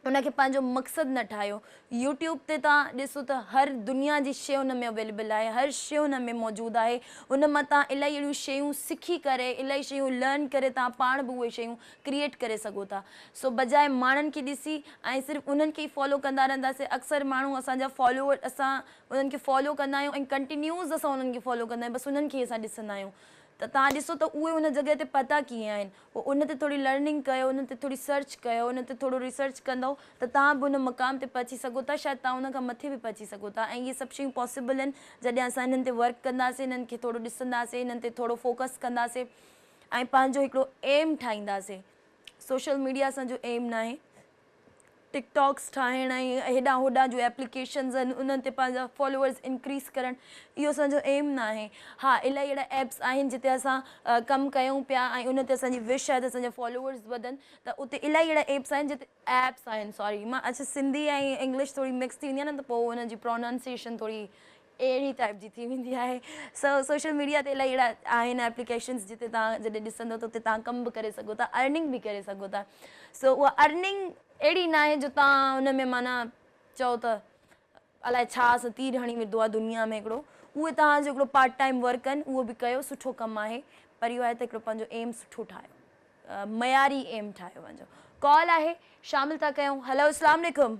उनखे पंहिंजो मक़सदु न ठाहियो। यूट्यूब ते तव्हां ॾिसो त हर दुनिया जी शइ उन में अवेलेबल आहे, हर शइ उन में मौजूदु आहे। उन मां तव्हां इलाही अहिड़ियूं शयूं सिखी करे, इलाही शयूं लर्न करे तव्हां पाण बि उहे शयूं क्रिएट करे सघो था। सो बजाए माण्हुनि खे ॾिसी ऐं सिर्फ़ु उन्हनि खे ई फॉलो कंदा रहंदासीं। अक्सर माण्हू असांजा फॉलोवर असां उन्हनि खे फॉलो कंदा आहियूं ऐं कंटिन्यूज़ असां उन्हनि खे फॉलो कंदा आहियूं, बसि उन्हनि खे असां ॾिसंदा आहियूं। त तव्हां ॾिसो त उहे उन जॻह ते पता कीअं आहिनि, पोइ उन ते थोरी लर्निंग कयो, उन ते थोरी सर्च कयो, उन ते थोरो रिसर्च कंदव त तव्हां बि उन मुक़ाम ते पहुची सघो था। शायदि तव्हां उन खां मथे बि पहुची सघो था। ऐं इहे सभु शयूं पॉसिबल आहिनि जॾहिं असां हिननि ते वर्क कंदासीं, हिननि खे थोरो ॾिसंदासीं, हिननि ते थोरो फोकस कंदासीं ऐं पंहिंजो हिकिड़ो एम ठाहींदासीं। सोशल मीडिया असांजो एम न आहे। टिकटॉक्स ठाहिण ऐं हेॾां होॾां जो एप्लीकेशन्स आहिनि उन्हनि ते पंहिंजा फॉलोअर्स इंक्रीज़ करणु, इहो असांजो एम न आहे। हा, इलाही अहिड़ा एप्स आहिनि जिते असां कमु कयूं पिया ऐं उन ते असांजी विश आहे त असांजा फॉलोअर्स वधनि। त उते इलाही अहिड़ा एप्स आहिनि जिते एप्स आहिनि सॉरी मां अच्छा सिंधी ऐं इंग्लिश थोरी मिक्स थी वेंदी आहे न त पोइ हुनजी प्रोनाउंसिएशन थोरी अहिड़ी टाइप जी थी वेंदी आहे। सोशल मीडिया ते इलाही अहिड़ा आहिनि एप्लीकेशन्स जिते तव्हां जॾहिं ॾिसंदव त उते तव्हां कमु बि करे सघो था, अर्निंग बि करे सघो था। सो उहा अर्निंग अहिड़ी न आहे जो तव्हां हुन में माना चओ त अलाए छा असां तीर हणी वेंदो आहे दुनिया में हिकिड़ो, उहे तव्हांजो हिकिड़ो पार्ट टाइम वर्क आहिनि, उहो बि कयो, सुठो कमु आहे। पर इहो आहे त हिकिड़ो पंहिंजो एम सुठो ठाहियो, मयारी एम ठाहियो पंहिंजो। कॉल आहे, शामिल था कयूं। हेलो, अस्सलाम वालेकुम।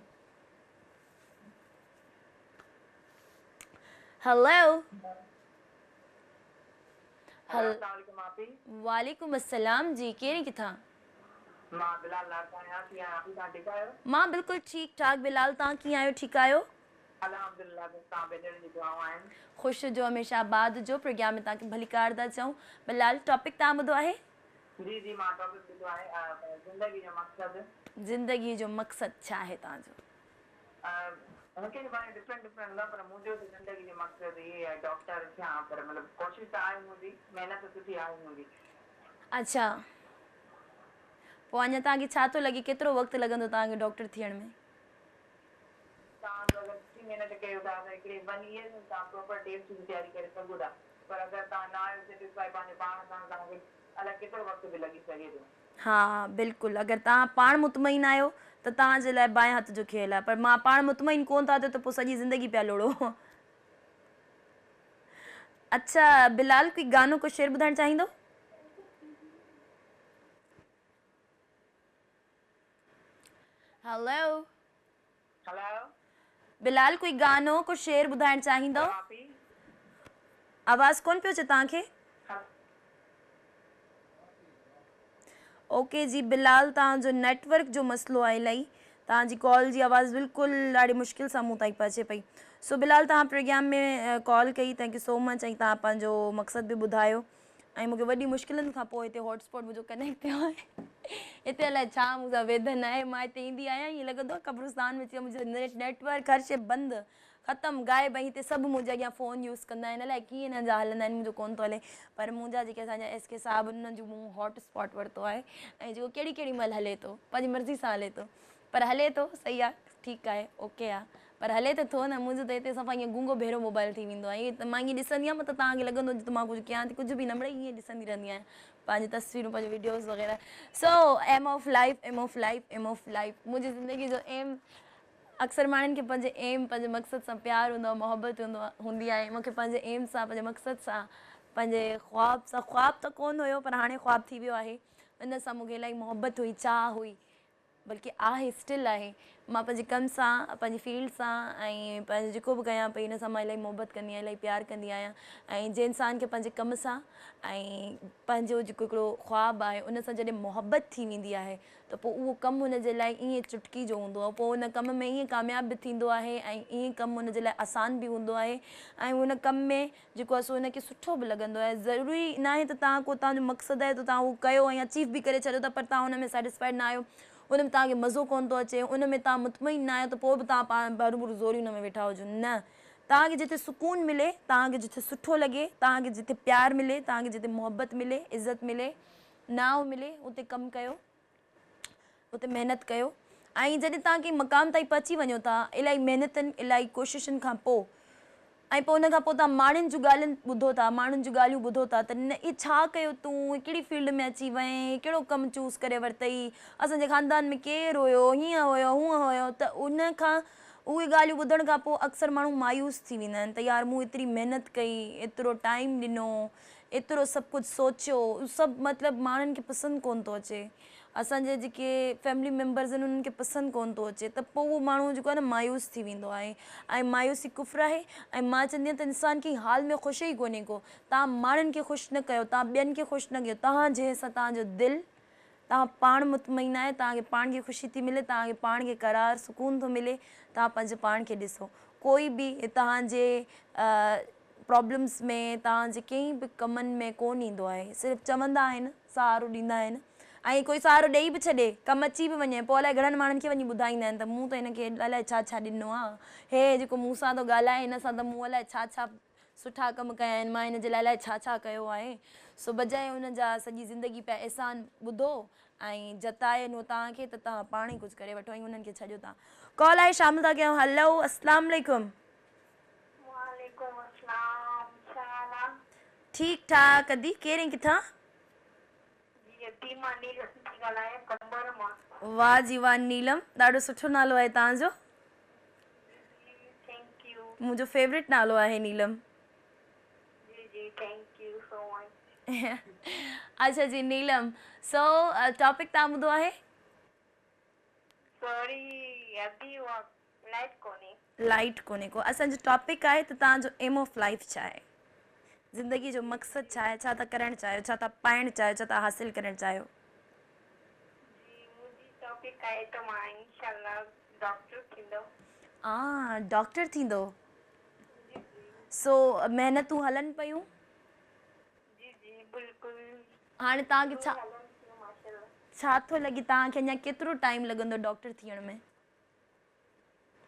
हेलो, वालेकुम अस्सलाम जी, कहिड़ी किथां? मां बिलाल लाल आहियां कीअं आहियो तव्हां ठीकु आहियो? मां बिल्कुलु ठीकु ठाक। बिलाल तव्हां कीअं आहियो? ठीकु आहियो? अल्हम्दुलिल्लाह तव्हां भेनर जी दुआऊं आहिनि। ख़ुशि जो हमेशह आबाद जो प्रोग्राम में तव्हांखे भली कार था चऊं। बिलाल टॉपिक तव्हां ॿुधो आहे? जी जी मां टॉपिक ॿुधो आहे ज़िंदगी जो मक़सदु। ज़िंदगीअ जो मक़सदु छा आहे तव्हांजो? मूंखे पाण डिफरेंट हूंदा पर मुंहिंजो त ज़िंदगी जो मक़सदु इहे आहे डॉक्टर थियां पर मतिलबु कोशिशि त आहे मुंहिंजी महिनत सुठी आहे मुंहिंजी। अच्छा, पोइ अञा तव्हांखे छा थो लॻे केतिरो वक़्तु लॻंदो तव्हांखे डॉक्टर थियण में? तव्हां अगरि सुठी महिनत कयो था त हिकिड़े 1 ईयर में तव्हां प्रॉपर टेस्ट जी तयारी करे सघो था पर अगरि तव्हां न आहियो सेटिस्फाई पंहिंजे पाण सां तव्हांखे अलाए केतिरो वक़्तु बि लॻी सघे थो। हा बिल्कुलु, अगरि तव्हां पाण मुतमइन आहियो त तव्हांजे लाइ बाएं हथ जो खेल आहे, पर मां पाण मुतमइन कोन था थियो त पोइ सॼी ज़िंदगी पिया लोड़ो। अच्छा बिलाल, कोई गानो को शेर ॿुधाइणु चाहींदो? हेलो हेलो बिलाल, कोई गानो को शेर ॿुधाइणु चाहींदो? आवाज़ कोन पियो अचे तव्हांखे? ओके जी बिलाल, तव्हांजो नेटवर्क जो मसइलो आहे इलाही, तव्हांजी कॉल जी आवाज़ बिल्कुलु ॾाढी मुश्किल सां मूं ताईं पहुचे पई। सो बिलाल, तव्हां प्रोग्राम में कॉल कई, थैंक यू सो मच, ऐं तव्हां पंहिंजो मक़सदु बि ॿुधायो। ऐं मूंखे वॾी मुश्किलनि खां पोइ हिते हॉटस्पॉट मुंहिंजो कनेक्ट थियो आहे। हिते अलाए छा मूंसां वेदन आहे, मां हिते ईंदी आहियां ईअं लॻंदो आहे कब्रिस्तान में, मुंहिंजो नेटवर्क हर शइ बंदि ख़तमु गाइब, ऐं हिते सभु मुंहिंजे अॻियां फ़ोन यूज़ कंदा आहिनि, अलाए कीअं हिननि जा हलंदा आहिनि मुंहिंजो कोन थो हले। पर मुंहिंजा जेके असांजा SK साहिबु उन्हनि जो मूं हॉटस्पॉट वरितो आहे ऐं जेको केॾी महिल हले थो, पंहिंजी मर्ज़ी सां हले थो, पर हले थो, सही आहे, ठीकु आहे, ओके आहे, पर हले त थो न। मुंहिंजो त हिते सफ़ा ईअं गूंगो भेरो मोबाइल थी वेंदो आहे, ईअं त मां ईअं ॾिसंदी आहियां, त तव्हांखे लॻंदो त मां कुझु कयां थी, कुझु बि न, मिड़ई ईअं ॾिसंदी रहंदी आहियां पंहिंजी तस्वीरूं, पंहिंजो वीडियोज़ वग़ैरह। So aim of life, aim of life, aim of life, मुंहिंजी ज़िंदगी जो एम, अक्सर माण्हुनि खे पंहिंजे एम, पंहिंजे मक़सद सां प्यार हूंदो आहे, मोहबत हूंदी आहे। मूंखे पंहिंजे एम सां, पंहिंजे मक़सद सां, पंहिंजे ख्वाब सां, ख्वाब त कोन हुयो पर हाणे ख्वाब थी वियो आहे, इन सां मूंखे इलाही मोहबत हुई, चाह हुई, बल्कि आहे, स्टिल आहे। मां पंहिंजे कम सां, पंहिंजी फील्ड सां, ऐं पंहिंजो जेको बि कयां पई इन सां मां इलाही मोहबत कंदी आहियां, इलाही प्यार कंदी आहियां। ऐं जंहिं इंसान खे पंहिंजे कम सां ऐं पंहिंजो जेको हिकिड़ो ख्वाबु आहे उन सां जॾहिं मोहबत थी वेंदी आहे त पोइ उहो कमु हुन जे लाइ ईअं चुटकी जो हूंदो आहे, पोइ उन कम में ईअं कामयाब बि थींदो आहे ऐं ईअं कमु हुन जे लाइ आसान बि हूंदो आहे, ऐं उन कम में जेको आहे सो हुनखे सुठो बि लॻंदो आहे। ज़रूरी न आहे त तव्हां को तव्हांजो मक़सदु आहे त तव्हां उहो कयो ऐं अचीव बि करे छॾियो था, पर तव्हां हुन में सेटिस्फाइड न आहियो, उन में तव्हांखे मज़ो कोन थो अचे, उन में तव्हां मुतमइन न आहियो, त पोइ बि तव्हां पाण बरूबरू ज़ोरी हुन में वेठा हुजो, न। तव्हांखे जिते सुकून मिले, तव्हांखे जिथे सुठो लॻे, तव्हांखे जिते प्यारु मिले, तव्हांखे जिते मोहबत मिले, इज़त मिले, नाव मिले, उते कमु कयो, उते महिनत कयो। ऐं जॾहिं तव्हां कंहिं मक़ाम ताईं पहुची वञो था इलाही महिनतनि, इलाही कोशिशुनि खां पोइ, ऐं पोइ उन खां पोइ तव्हां माण्हुनि जूं ॻाल्हियुनि ॿुधो था, माण्हुनि जूं ॻाल्हियूं ॿुधो था त न इहे छा कयो तूं, कहिड़ी फील्ड में अची वएं, कहिड़ो कमु चूज़ करे वरितई, असांजे ख़ानदान में केरु हुयो, हीअं हुयो, हूअं हुयो, त उन खां उहे ॻाल्हियूं ॿुधण खां पोइ अक्सर माण्हू मायूस थी वेंदा आहिनि, त यार मूं एतिरी महिनत कई, एतिरो टाइम ॾिनो, एतिरो सभु कुझु सोचियो, सभु मतिलबु माण्हुनि खे पसंदि कोन थो अचे, असांजे जेके फैमिली मेम्बर्स आहिनि उन्हनि खे पसंदि कोन थो अचे, त पोइ उहो माण्हू जेको आहे न मायूस थी वेंदो आहे, ऐं मायूसी कुफ़्र आहे। ऐं मां चवंदी आहियां त इंसान खे हाल में ख़ुशि ई कोन्हे को, तव्हां माण्हुनि खे ख़ुशि न कयो, तव्हां ॿियनि खे ख़ुशि न कयो, तव्हां जंहिं सां तव्हांजो दिलि, तव्हां पाण मुतमइन आहे, तव्हांखे पाण खे ख़ुशी थी मिले, तव्हांखे पाण खे करार सुकून थो मिले, तव्हां पंहिंजे पाण खे ॾिसो। कोई बि तव्हांजे प्रॉब्लम्स में, तव्हांजे कंहिं बि कमनि में कोन ईंदो आहे, सिर्फ़ु चवंदा आहिनि, सहारो ॾींदा आहिनि, ऐं कोई सहारो ॾेई बि छॾे, कमु अची बि वञे, पोइ अलाए घणनि माण्हुनि खे वञी ॿुधाईंदा आहिनि त मूं त हिनखे अलाए छा छा ॾिनो आहे, हे जेको मूंसां थो ॻाल्हाए हिन सां त मूं अलाए छा छा सुठा कमु कया आहिनि, मां हिन जे लाइ अलाए छा छा कयो आहे। सो बजाए हुन जा सॼी ज़िंदगी पिया अहसान ॿुधो ऐं जताइनि तव्हांखे त तव्हां पाण ई कुझु करे वठो ऐं उन्हनि खे छॾियो था। कॉल आहे, शामिल था कयूं। हलो, अस्सलाम वालेकुम। वालेकुम अस्सलाम, छा हाल आहे? ठीकु ठाक। अदी केरु किथां? वाह जी वाह नीलम, ॾाढो सुठो नालो आहे तव्हांजो। मुंहिंजो फेवरेट नालो आहे नीलम। अच्छा जी नीलम, सो टॉपिक तव्हां ॿुधो आहे? लाइट कोन्हे को। असांजो टॉपिक आहे त तव्हांजो एम ऑफ लाइफ छा आहे, ज़िंदगी जो मक़सदु छा आहे, छा था करणु चाहियो, छा था पाइणु चाहियो, छा था हासिलु करणु चाहियो? टॉपिक आहे त मां इंशाल्लाह डॉक्टर थींदो। डॉक्टर थींदो। सो महिनतूं हलन पयूं। जी जी बिल्कुलु। हाणे तव्हांखे छा हलन थियूं माशाल्लाह। छा थो लॻे तव्हांखे अञा केतिरो टाइम लॻंदो डॉक्टर थियण में?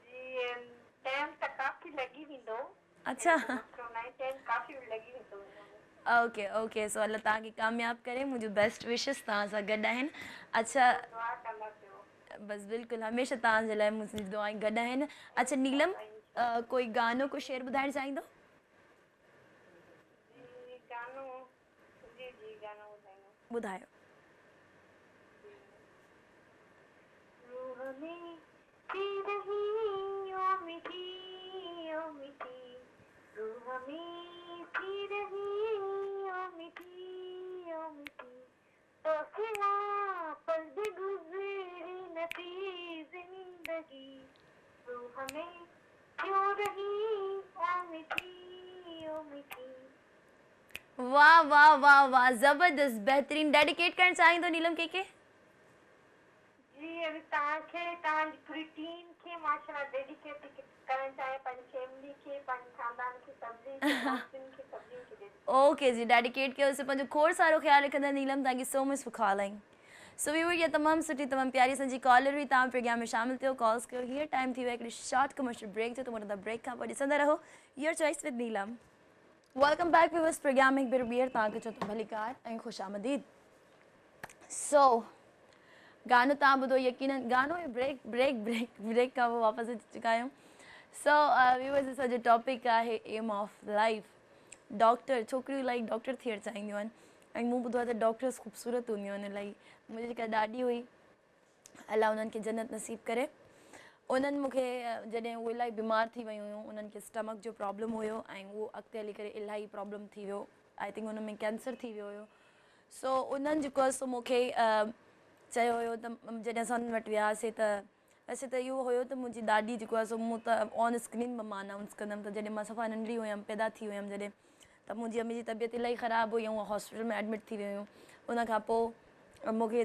जी टाइम त काफ़ी लॻी वेंदो। अच्छा टाइम काफ़ी लॻी वेंदो। Okay okay. सो अल्लाह तव्हांखे कामयाबु करे, मुंहिंजो बेस्ट विशिस तव्हां सां गॾु आहिनि। अच्छा दुआ कंदा कयो। बसि बिल्कुलु हमेशह तव्हांजे लाइ मुंहिंजी दुआऊं गॾु आहिनि। अच्छा नीलम, कोई गानो को शेर ॿुधाइणु चाहींदो? जी गानो गानो ॿुधायो। ॿुधायो। रूह में थी रही ओ मिठी रूह में थी रही ओ मिठी तो सिवा पल भी गुजरी न थी जिंदगी रूह में क्यों रही ओ मिठी। वाह वाह वाह वाह, ज़बरदस्त, बेहतरीन। डेडिकेट करणु चाहींदो नीलम के? जी अभी तव्हांखे तव्हांजी पूरी टीम खे माशाल्लाह डेडिकेट करणु चाहियां, पंहिंजी फैमिली खे, पंहिंजे खानदान खे, सभिनी खे। ओके जी, डेडिकेट कयो। से पंहिंजो खोड़ सारो ख्यालु रखंदा Neelam. Thank you so much for calling. So viewer, ये तमामु सुठी तमामु प्यारी असांजी कॉलर हुई। तव्हां प्रोग्राम में शामिल थियो, कॉल्स कयो। हीअंर टाइम थी वियो आहे हिकिड़ी शॉर्ट कमर्शियल ब्रेक जो, त हुन ब्रेक खां पोइ ॾिसंदा रहो your choice with Neelam. Welcome back viewers, program में हिकु भेरो ॿीहर तव्हांखे चओ त भलीकार ऐं ख़ुशि आमदीद। सो गानो तव्हां ॿुधो यकीनन, गानो ऐं ब्रेक खां पोइ वापसि अची चुका आहियूं। सो व्यूअर्स, असांजो टॉपिक आहे एम ऑफ लाइफ। डॉक्टर, छोकिरियूं इलाही डॉक्टर थियणु चाहींदियूं आहिनि ऐं मूं ॿुधो आहे त डॉक्टर्स ख़ूबसूरत हूंदियूं आहिनि इलाही। मुंहिंजी जेका ॾाॾी हुई, अलाह उन्हनि खे जन्नत नसीब करे, उन्हनि मूंखे जॾहिं उहे इलाही बीमार थी वियूं हुयूं, उन्हनि खे स्टमक जो प्रॉब्लम हुयो ऐं उहो अॻिते हली करे इलाही प्रॉब्लम थी वियो। आई थिंक उन में कैंसर थी वियो हुयो। सो उन्हनि जेको आहे सो मूंखे चयो हुयो त जॾहिं असां उन्हनि वटि वियासीं त वैसे त इहो हुयो त मुंहिंजी ॾाॾी जेको आहे सो मूं त ऑन स्क्रीन मां अनाउंस कंदमि त जॾहिं मां सफ़ा नंढड़ी हुयमि, पैदा थी हुयमि जॾहिं, त मुंहिंजी अम्मी जी तबियत इलाही ख़राबु हुई ऐं उहा हॉस्पिटल में एडमिट थी वियूं। उन खां पोइ मूंखे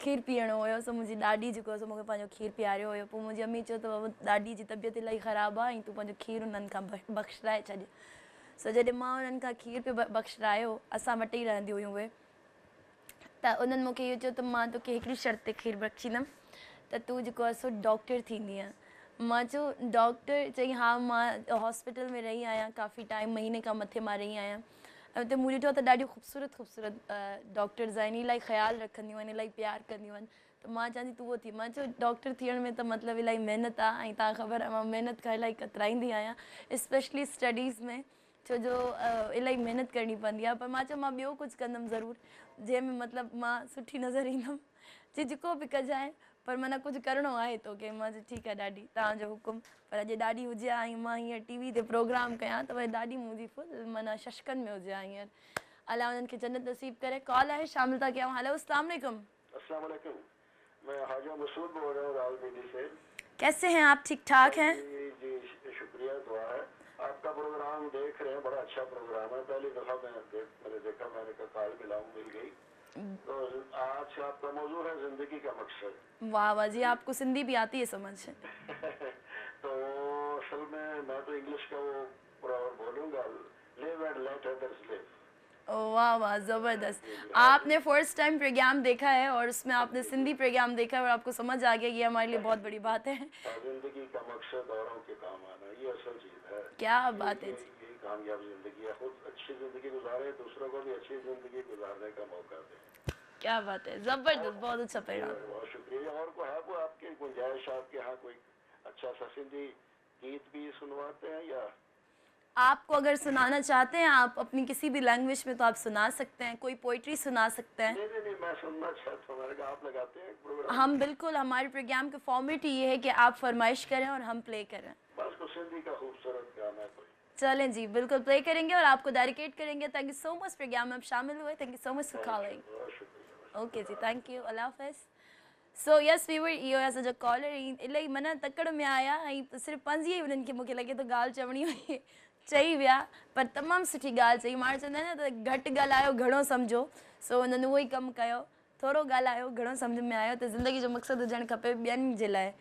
खीरु पीअणो हुयो। सो मुंहिंजी ॾाॾी जेको आहे सो मूंखे पंहिंजो खीरु पीआरियो हुयो। पोइ मुंहिंजी अम्मी चयो त ॾाॾी जी तबियत इलाही ख़राबु आहे ऐं तूं पंहिंजो खीरु उन्हनि खां बख़्शराए छॾ। सो जॾहिं मां उन्हनि खां खीरु पियो बख़्शरायो, असां वटि ई रहंदियूं हुयूं उहे, त उन्हनि मूंखे इहो चयो त मां तोखे हिकिड़ी शर्त ते खीरु बख़्शींदमि त तूं जेको आहे सो डॉक्टर थींदीअं। मां चयो डॉक्टर? चई हा, मां हॉस्पिटल में रही आहियां काफ़ी टाइम, महीने खां मथे मां रही आहियां। ऐं हुते मूं ॾिठो त ॾाढियूं ख़ूबसूरत डॉक्टर्स आहिनि, इलाही ख़्यालु रखंदियूं आहिनि, इलाही प्यारु कंदियूं आहिनि। त मां चवां थी तूं उहो थी। मां चयो डॉक्टर थियण में त मतिलबु इलाही महिनत आहे ऐं तव्हां ख़बर आहे मां महिनत खां इलाही कतराईंदी आहियां, स्पेशली स्टडीज़ में, छो जो इलाही महिनत करणी पवंदी आहे। पर मां चयो मां ॿियो कुझु कंदमि ज़रूरु, जंहिंमें मतिलबु मां सुठी नज़र ईंदमि। जी जेको बि कजांइ, पर माना कुझु करिणो आहे तोखे। मां चयो ठीकु आहे ॾाॾी, तव्हांजो हुकुम। पर अॼु ॾाॾी हुजे हा ऐं मां हींअर टीवी ते प्रोग्राम कयां त वरी ॾाॾी मुंहिंजी फुल माना शशकनि में हुजे हा हींअर। अलाह उन्हनि खे जन्नत नसीब करे। कॉल आहे, शामिल था कयूं। हेलो, अस्सलाम वालेकुम। अस्सलाम वालेकुम, मैं हाजा मसूद बोल रहा हूँ रावलपिंडी से। कैसे हैं आप? ठीक ठाक हैं? जी शुक्रिया, दुआ है। आपका प्रोग्राम देख रहे हैं, बड़ा अच्छा प्रोग्राम है। पहली दफ़ा मैंने देखा, मैंने कहा कॉल मिल गई। तो आज आपका मौजूद है जिंदगी का मकसद। वाह वाह जी, आपको सिंधी भी आती है समझ? तो असल में मैं तो इंग्लिश का वो बोलूँगा, live and let others live. वाह वाह, ज़बरदस्त। आपने फर्स्ट टाइम प्रोग्राम देखा है और उसमें आपने सिंधी प्रोग्राम देखा है और आपको समझ आ गया, ये हमारे लिए बहुत बड़ी बात है। जिंदगी का मकसद औरों के काम आना, ये असल चीज़ है। क्या बात है जी। यही कामयाब जिंदगी है, खुद अच्छी जिंदगी गुजारे, दूसरों को भी अच्छी जिंदगी गुजारने का मौका दे। क्या बात है, ज़बरदस्त, बहुत अच्छा प्रोग्राम। बहुत शुक्रिया। और को है कोई आपकी गुंजाइश, आपके यहाँ कोई अच्छा सा सिंधी गीत भी सुनवाते हैं या? आपको अगर सुनाना चाहते हैं आप अपनी किसी भी लैंग्वेज में तो आप सुना सकते हैं, कोई पोइट्री सुना सकते हैं। नहीं, मैं सुनना चाहता हूँ। मैंने कहा आप लगाते हैं प्रोग्राम? हम बिल्कुल, हमारे प्रोग्राम का फॉर्मेट ये है कि आप फरमाइश करें और हम प्ले करें। बस को सिंधी का खूबसूरत गाना कोई। चलें जी, बिल्कुल प्ले करेंगे और आपको डेडिकेट करेंगे। Thank you so much programme में आप शामिल हुए। Thank you so much for calling. बहुत शुक्रिया। ओके जी, थैंक यू, अल्लाह हाफ़िज़। सो यस वीवर, इहो असांजो कॉलर इलाही माना तकड़ में आया ऐं सिर्फ़ु 5 ई उन्हनि खे मूंखे लॻे थो ॻाल्हि चवणी हुई, चई विया, पर तमामु सुठी ॻाल्हि चई। माण्हू चवंदा आहिनि न त घटि ॻाल्हायो घणो सम्झो। सो उन्हनि उहो ई कमु कयो। थोरो ॻाल्हायो, घणो सम्झ में आयो त ज़िंदगी जो मक़सदु हुजणु खपे ॿियनि जे लाइ,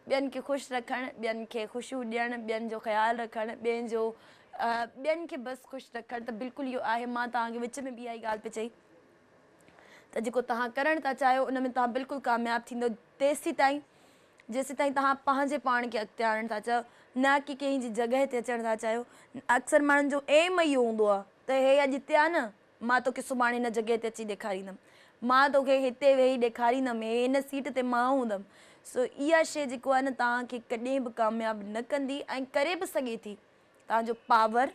ॿियनि खे ख़ुशि रखणु, ॿियनि खे ख़ुशियूं ॾियणु, ॿियनि जो ख़्यालु रखणु, ॿियनि खे बसि ख़ुशि रखणु, त बिल्कुलु इहो आहे। मां तव्हांखे विच में ॿी ॻाल्हि पई चई त जेको तव्हां करणु था चाहियो उन में तव्हां बिल्कुलु कामयाबु थींदो जेसीं ताईं तव्हां पंहिंजे पाण खे अॻिते आणणु था चाहियो, न की कंहिंजी जॻह ते अचणु था चाहियो। अक्सर माण्हुनि जो एम इहो हूंदो आहे त हे अॼु हिते आहे न, मां तोखे सुभाणे हिन जॻह ते अची ॾेखारींदमि, मां तोखे हिते वेही ॾेखारींदमि, हिन सीट ते मां हूंदमि। सो इहा शइ जेको आहे न तव्हांखे कॾहिं बि कामयाबु न कंदी, ऐं करे बि सघे थी तव्हांजो पावर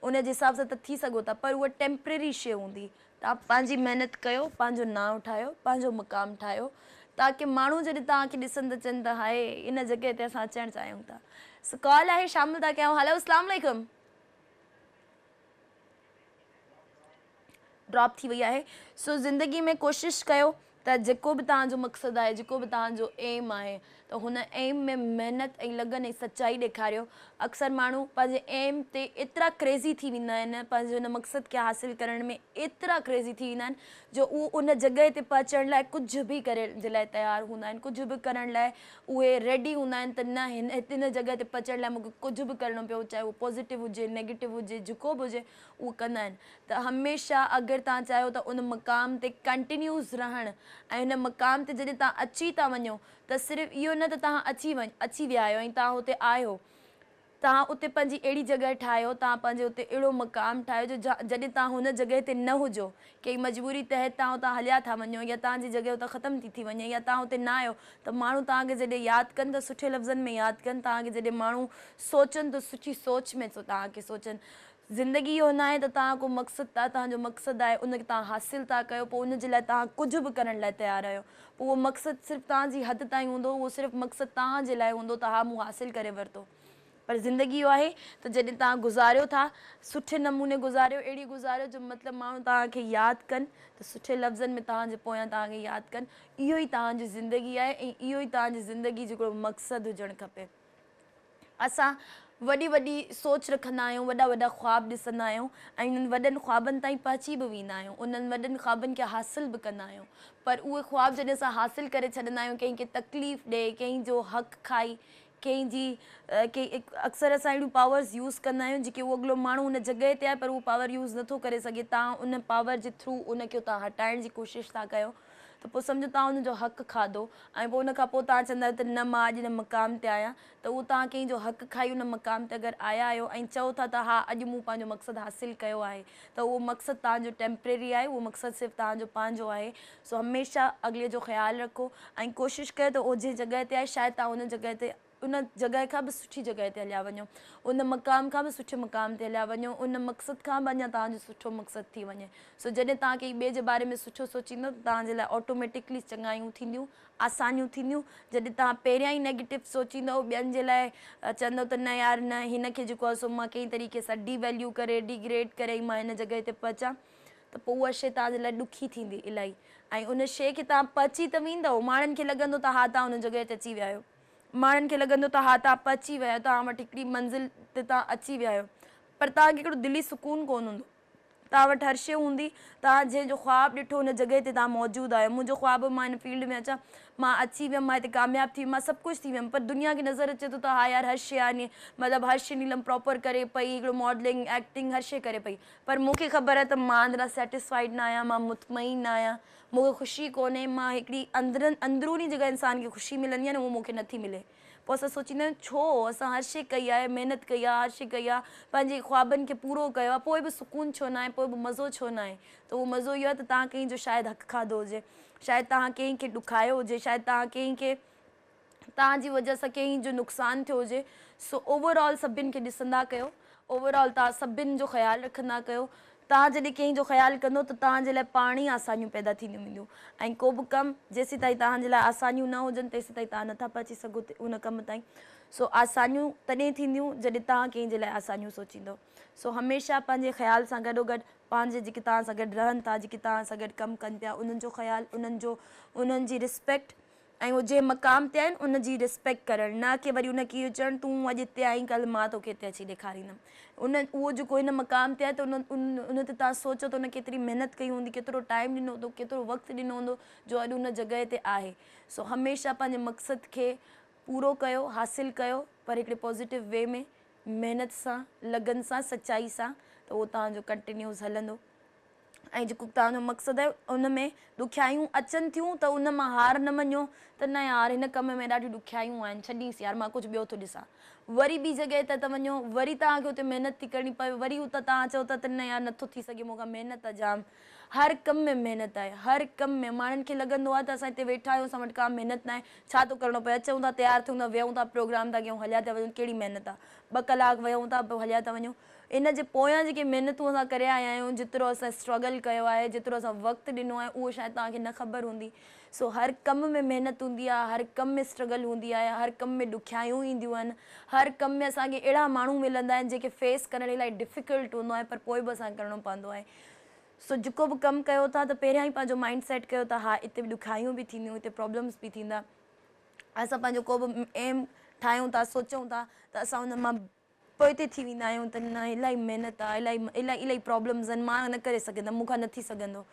उन जे हिसाब सां त थी सघो था, पर उहा टेम्परेरी शइ हूंदी। तव्हां पंहिंजी महिनत कयो, पंहिंजो नाम ठाहियो, पंहिंजो मुक़ाम ठाहियो, ताकी माण्हू जॾहिं तव्हांखे ॾिसनि त चवनि त हाय इन जॻह ते असां अचणु चाहियूं था। सो कॉल आहे, शामिल था कयूं। हलो, अस्सलाम वालेकुम। ड्रॉप थी वई आहे। सो ज़िंदगी में कोशिशि कयो त जेको बि तव्हांजो मक़सदु आहे, जेको बि तव्हांजो एम आहे, त हुन एम में महिनत ऐं लगन ऐं सचाई ॾेखारियो। अक्सर माण्हू पंहिंजे एम ते एतिरा क्रेज़ी थी वेंदा आहिनि, पंहिंजे हुन मक़सद खे हासिलु करण में एतिरा क्रेज़ी थी वेंदा आहिनि जो उहो उन जॻह ते पहुचण लाइ कुझु बि करण जे लाइ तयारु हूंदा आहिनि, कुझु बि करण लाइ उहे रेडी हूंदा आहिनि त न हिन जॻह ते पहुचण लाइ मूंखे कुझु बि करिणो पियो, चाहे उहो पॉज़िटिव हुजे, नेगेटिव हुजे, जेको बि हुजे उहो कंदा आहिनि। त हमेशह अगरि तव्हां चाहियो त उन मुक़ाम ते कंटिन्यूस रहणु, ऐं हुन मुक़ाम ते जॾहिं तव्हां अची था वञो त सिर्फ़ु इहो न त तव्हां अची विया आहियो ऐं तव्हां हुते आहियो, तव्हां उते पंहिंजी अहिड़ी जॻह ठाहियो, तव्हां पंहिंजे उते अहिड़ो मक़ाम ठाहियो जो जॾहिं तव्हां हुन जॻह ते न हुजो, कंहिं मजबूरी तहत तव्हां उतां हलिया था वञो, या तव्हांजी जॻह उतां ख़तमु थी वञे, या तव्हां हुते न आहियो, त माण्हू तव्हांखे जॾहिं यादि कनि त सुठे लफ़्ज़नि में यादि कनि, तव्हांखे जॾहिं माण्हू सोचनि त सुठी सोच में तव्हांखे सोचनि। ज़िंदगी इहो न आहे त तव्हां को मक़सदु आहे, तव्हांजो मक़सदु आहे उनखे तव्हां हासिलु था कयो, पोइ उनजे लाइ तव्हां कुझु बि करण लाइ तयारु आहियो, पोइ उहो मक़सदु सिर्फ़ु तव्हांजी हद ताईं हूंदो, उहो सिर्फ़ु मक़सदु तव्हांजे लाइ हूंदो त हा मूं हासिलु करे वरितो। पर ज़िंदगी इहो आहे त जॾहिं तव्हां गुज़ारियो था, सुठे नमूने गुज़ारियो, अहिड़ी गुज़ारियो जो मतिलबु माण्हू तव्हांखे यादि कनि त सुठे लफ़्ज़नि में तव्हांजे पोयां तव्हांखे यादि कनि। इहो ई तव्हांजी ज़िंदगी आहे ऐं इहो ई तव्हांजी ज़िंदगी जो हिकिड़ो मक़सदु हुजणु खपे। असां वॾी वॾी सोच रखंदा आहियूं, वॾा वॾा ख़्वाब ॾिसंदा आहियूं, ऐं उन्हनि वॾनि ख़्वाबनि ताईं पहुची बि वेंदा आहियूं, उन्हनि वॾनि ख़्वाबनि खे हासिलु बि कंदा आहियूं, पर उहे ख़्वाब जॾहिं असां हासिलु करे छॾींदा आहियूं, कंहिंखे तकलीफ़ ॾे, कंहिंजो हक़ खाई, अक्सर असां अहिड़ियूं पावर्स यूज़ कंदा आहियूं जेके उहो अॻिलो माण्हू उन जॻह ते आहे पर उहो पावर यूज़ नथो करे सघे, तव्हां उन पावर जे थ्रू उनखे उतां हटाइण जी कोशिशि था कयो, त पोइ सम्झो तव्हां उनजो हक़ु खाधो, ऐं पोइ उनखां पोइ तव्हां चवंदा आहियो त न मां अॼु हिन मक़ाम ते आहियां, त उहो तव्हां कंहिंजो हक़ु खाई उन मक़ाम ते अगरि आया आहियो ऐं चओ था त हा अॼु मूं पंहिंजो मक़सदु हासिलु कयो आहे, त उहो मक़सदु तव्हांजो टेम्परेरी आहे, उहो मक़सदु सिर्फ़ु तव्हांजो पंहिंजो आहे। सो हमेशह अॻिले जो ख़्यालु रखो ऐं कोशिशि कयो त उहो जंहिं जॻह ते आहे शायदि तव्हां उन जॻह ते उन जॻह खां बि सुठी जॻह ते हलिया वञो, उन मक़ाम खां बि सुठे मक़ाम ते हलिया वञो, उन मक़सद खां बि अञा तव्हांजो सुठो मक़सदु थी वञे। सो जॾहिं तव्हां कंहिं ॿिए जे बारे में सुठो सोचींदो त तव्हांजे लाइ ऑटोमेटिकली चङायूं थींदियूं, आसानियूं थींदियूं। जॾहिं तव्हां पहिरियां ई नेगेटिव सोचींदव ॿियनि जे लाइ चवंदव त न यार न हिन खे जेको आहे सो मां कंहिं तरीक़े सां डिवैल्यू करे डिग्रेड करे मां हिन जॻह ते पहुचां, त पोइ उहा शइ तव्हांजे लाइ ॾुखी थींदी इलाही, ऐं उन शइ खे तव्हां पहुची त वेंदव, माण्हुनि खे लॻंदो त हा तव्हां हुन जॻह ते अची विया आहियो, माण्हुनि खे लॻंदो त हा तव्हां पहुची विया आहियो, तव्हां वटि हिकिड़ी मंज़िल ते तव्हां अची विया आहियो, पर तव्हांखे हिकिड़ो दिली सुकून कोन हूंदो, तव्हां वटि हर शइ हूंदी, तव्हां जंहिंजो ख़्वाबु ॾिठो हुन जॻह ते तव्हां मौजूदु आहियो। मुंहिंजो ख़्वाबु मां हिन फील्ड में अचां, मां अची वियमि, मां हिते कामयाबु थी वियमि, मां सभु कुझु थी वियमि, पर दुनिया खे नज़र अचे थो त हा यार हर शइ आहे, मतिलबु हर शइ नीलम प्रॉपर करे पई, हिकिड़ो मॉडलिंग एक्टिंग हर शइ करे पई, पर मूंखे ख़बर आहे त मां अंदरां सैटिस्फाइड न आहियां, मां मुतमइन न आहियां, मूंखे ख़ुशी कोन्हे, मां हिकिड़ी अंदरूनी जेका इंसान खे ख़ुशी मिलंदी आहे न उहो मूंखे नथी मिले। पोइ असां सोचींदा आहियूं छो असां हर शइ कई आहे, महिनत कई आहे, हर शइ कई आहे, पंहिंजे ख़्वाबनि खे पूरो कयो आहे, पोइ बि सुकून छो न आहे, पोइ बि मज़ो छो न आहे, त उहो मज़ो इहो आहे त तव्हां कंहिंजो शायदि हक़ु खाधो हुजे, शायदि तव्हां कंहिंखे ॾुखायो हुजे, शायदि तव्हां कंहिंखे तव्हांजी वजह सां कंहिंजो नुक़सानु थियो हुजे। सो ओवरऑल सभिनि खे ॾिसंदा कयो, ओवरऑल तव्हां सभिनि जो ख़्यालु रखंदा कयो, तव्हां जॾहिं कंहिंजो ख़्यालु कंदो त तव्हांजे लाइ पाण ई आसानियूं पैदा थींदियूं वेंदियूं, ऐं को बि कमु जेसीं ताईं तव्हांजे लाइ आसानियूं न हुजनि तेसीं ताईं तव्हां नथा पहुची सघो उन कम ताईं। सो आसानियूं तॾहिं थींदियूं जॾहिं तव्हां कंहिंजे लाइ आसानियूं सोचींदव। सो हमेशह पंहिंजे ख़्याल सां गॾोगॾु पंहिंजे जेके तव्हां सां गॾु रहनि था, जेके तव्हां सां गॾु कमु कनि पिया, उन्हनि जो ख़्यालु, उन्हनि जी रिस्पेक्ट ऐं उहो जंहिं मक़ाम ते आहिनि उन जी रिस्पेक्ट करणु, न की वरी उनखे इहो चवणु तूं अॼु हिते आई कल्ह मां तोखे हिते अची ॾेखारींदमि। उहो जेको हिन मक़ाम ते आहे त उन ते तव्हां सोचो त उन केतिरी महिनत कई हूंदी, केतिरो टाइम ॾिनो हूंदो, केतिरो वक़्तु ॾिनो हूंदो जो अॼु उन जॻह ते आहे। सो हमेशह पंहिंजे मक़सद खे पूरो कयो, हासिलु कयो, पर हिकिड़े पॉज़िटिव वे में, महिनत सां, लगन सां, सचाई सां, त उहो तव्हांजो कंटिन्यूस हलंदो। ऐं जेको तव्हांजो मक़सदु आहे उन में ॾुखियायूं अचनि थियूं त उन मां हार न मञो त न यार हिन कम में ॾाढियूं ॾुखियायूं आहिनि, छॾीसि यार मां कुझु ॿियो थो ॾिसां। वरी ॿी जॻह ते त वञो, वरी तव्हांखे हुते महिनत थी करणी पए, वरी हुतां तव्हां चओ त न यार नथो थी सघे मूंखां, महिनत आहे जाम। हर कम में महिनत आहे, हर कम में। माण्हुनि खे लॻंदो आहे त असां हिते वेठा आहियूं, असां वटि का महिनत न आहे, छा थो करिणो पए, अचूं था तयारु थियूं था, वेहूं था, प्रोग्राम था कयूं, हलिया था वञूं, कहिड़ी महिनत आहे, 2 कलाक वेहूं था, पोइ हलिया था वञूं। इन जे पोयां जेके महिनतूं असां करे आया आहियूं, जेतिरो असां स्ट्रगल कयो आहे, जेतिरो असां वक़्तु ॾिनो आहे, उहो शायदि तव्हांखे न ख़बर हूंदी। सो हर कम में महिनत हूंदी आहे, हर कम में स्ट्रगल हूंदी आहे, हर कम में ॾुखियायूं ईंदियूं आहिनि, हर कम में असांखे अहिड़ा माण्हू मिलंदा आहिनि जेके फेस करणु इलाही डिफ़िकल्ट हूंदो आहे, पर पोइ बि असांखे करिणो पवंदो आहे। सो जेको बि कमु कयो था त पहिरियां ई पंहिंजो माइंड सेट कयो था, हा हिते बि ॾुखियायूं बि थींदियूं, हिते प्रॉब्लम्स बि थींदा। असां पंहिंजो को बि एम ठाहियूं था, सोचूं था त असां हुन मां पोइते थी वेंदा आहियूं त न इलाही महिनत आहे, इलाही प्रॉब्लम्स आहिनि, मां न करे सघंदमि, मूंखां न थी सघंदो।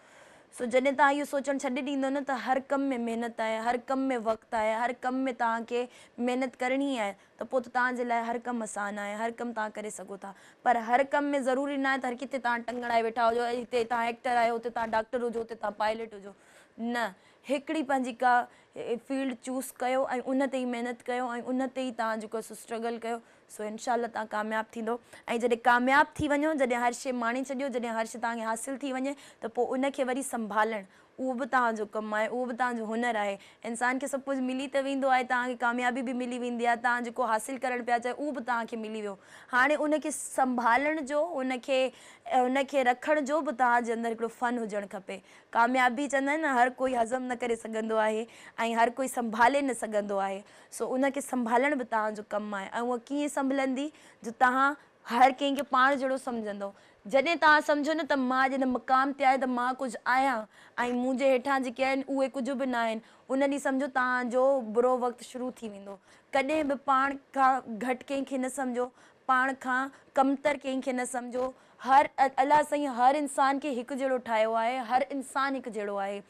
सो जॾहिं तव्हां इहो सोचणु छॾे ॾींदो न त हर कम में महिनत आहे, हर कम में वक़्तु आहे, हर कम में तव्हांखे महिनत करणी आहे, त पोइ त तव्हांजे लाइ हर कमु आसानु आहे, हर कमु तव्हां करे सघो था। पर हर कम में ज़रूरी न आहे त हर किथे तव्हां टंगड़ाए वेठा हुजो, हिते तव्हां एक्टर आहियो, हुते तव्हां डॉक्टर हुजो, हुते तव्हां पायलट हुजो, न। हिकिड़ी पंहिंजी का फील्ड चूज़ कयो ऐं उन ते ई महिनत कयो ऐं उन ते ई तव्हां जेको स्ट्रगल कयो, सो इनशाला तव्हां कामयाबु थींदो। ऐं जॾहिं कामयाबु थी वञो, जॾहिं हर शइ माणे छॾियो, जॾहिं हर शइ तव्हांखे हासिलु थी वञे, त पोइ उनखे वरी संभालणु, उहो बि तव्हांजो कमु आहे, उहो बि तव्हांजो हुनरु आहे। इंसान खे सभु कुझु मिली त वेंदो आहे, तव्हांखे कामयाबी बि मिली वेंदी आहे, तव्हां जेको हासिलु करणु पिया चाहियो उहो बि तव्हांखे मिली वियो। हाणे उनखे संभालण जो, उनखे रखण जो बि तव्हांजे अंदरि हिकिड़ो फ़न हुजणु खपे। कामयाबी चवंदा आहिनि न, हर कोई हज़म न करे सघंदो आहे ऐं हर कोई संभाले न सघंदो आहे। सो उनखे संभालण बि तव्हांजो कमु आहे। ऐं उहा कीअं संभलंदी, जो तव्हां हर कंहिंखे पाण जहिड़ो सम्झंदो। जॾहिं तव्हां सम्झो न त मां अॼु हिन मुक़ाम ते आहे त मां कुझु आहियां ऐं मुंहिंजे हेठां जेके आहिनि उहे कुझु बि न आहिनि, उन ॾींहुं सम्झो तव्हांजो बुरो वक़्तु शुरू थी वेंदो। कॾहिं बि पाण खां घटि कंहिंखे न सम्झो, पाण खां कमतर कंहिंखे न सम्झो। अलाह साईं हर इंसान खे हिकु जहिड़ो ठाहियो आहे, हर इंसानु हिकु जहिड़ो आहे।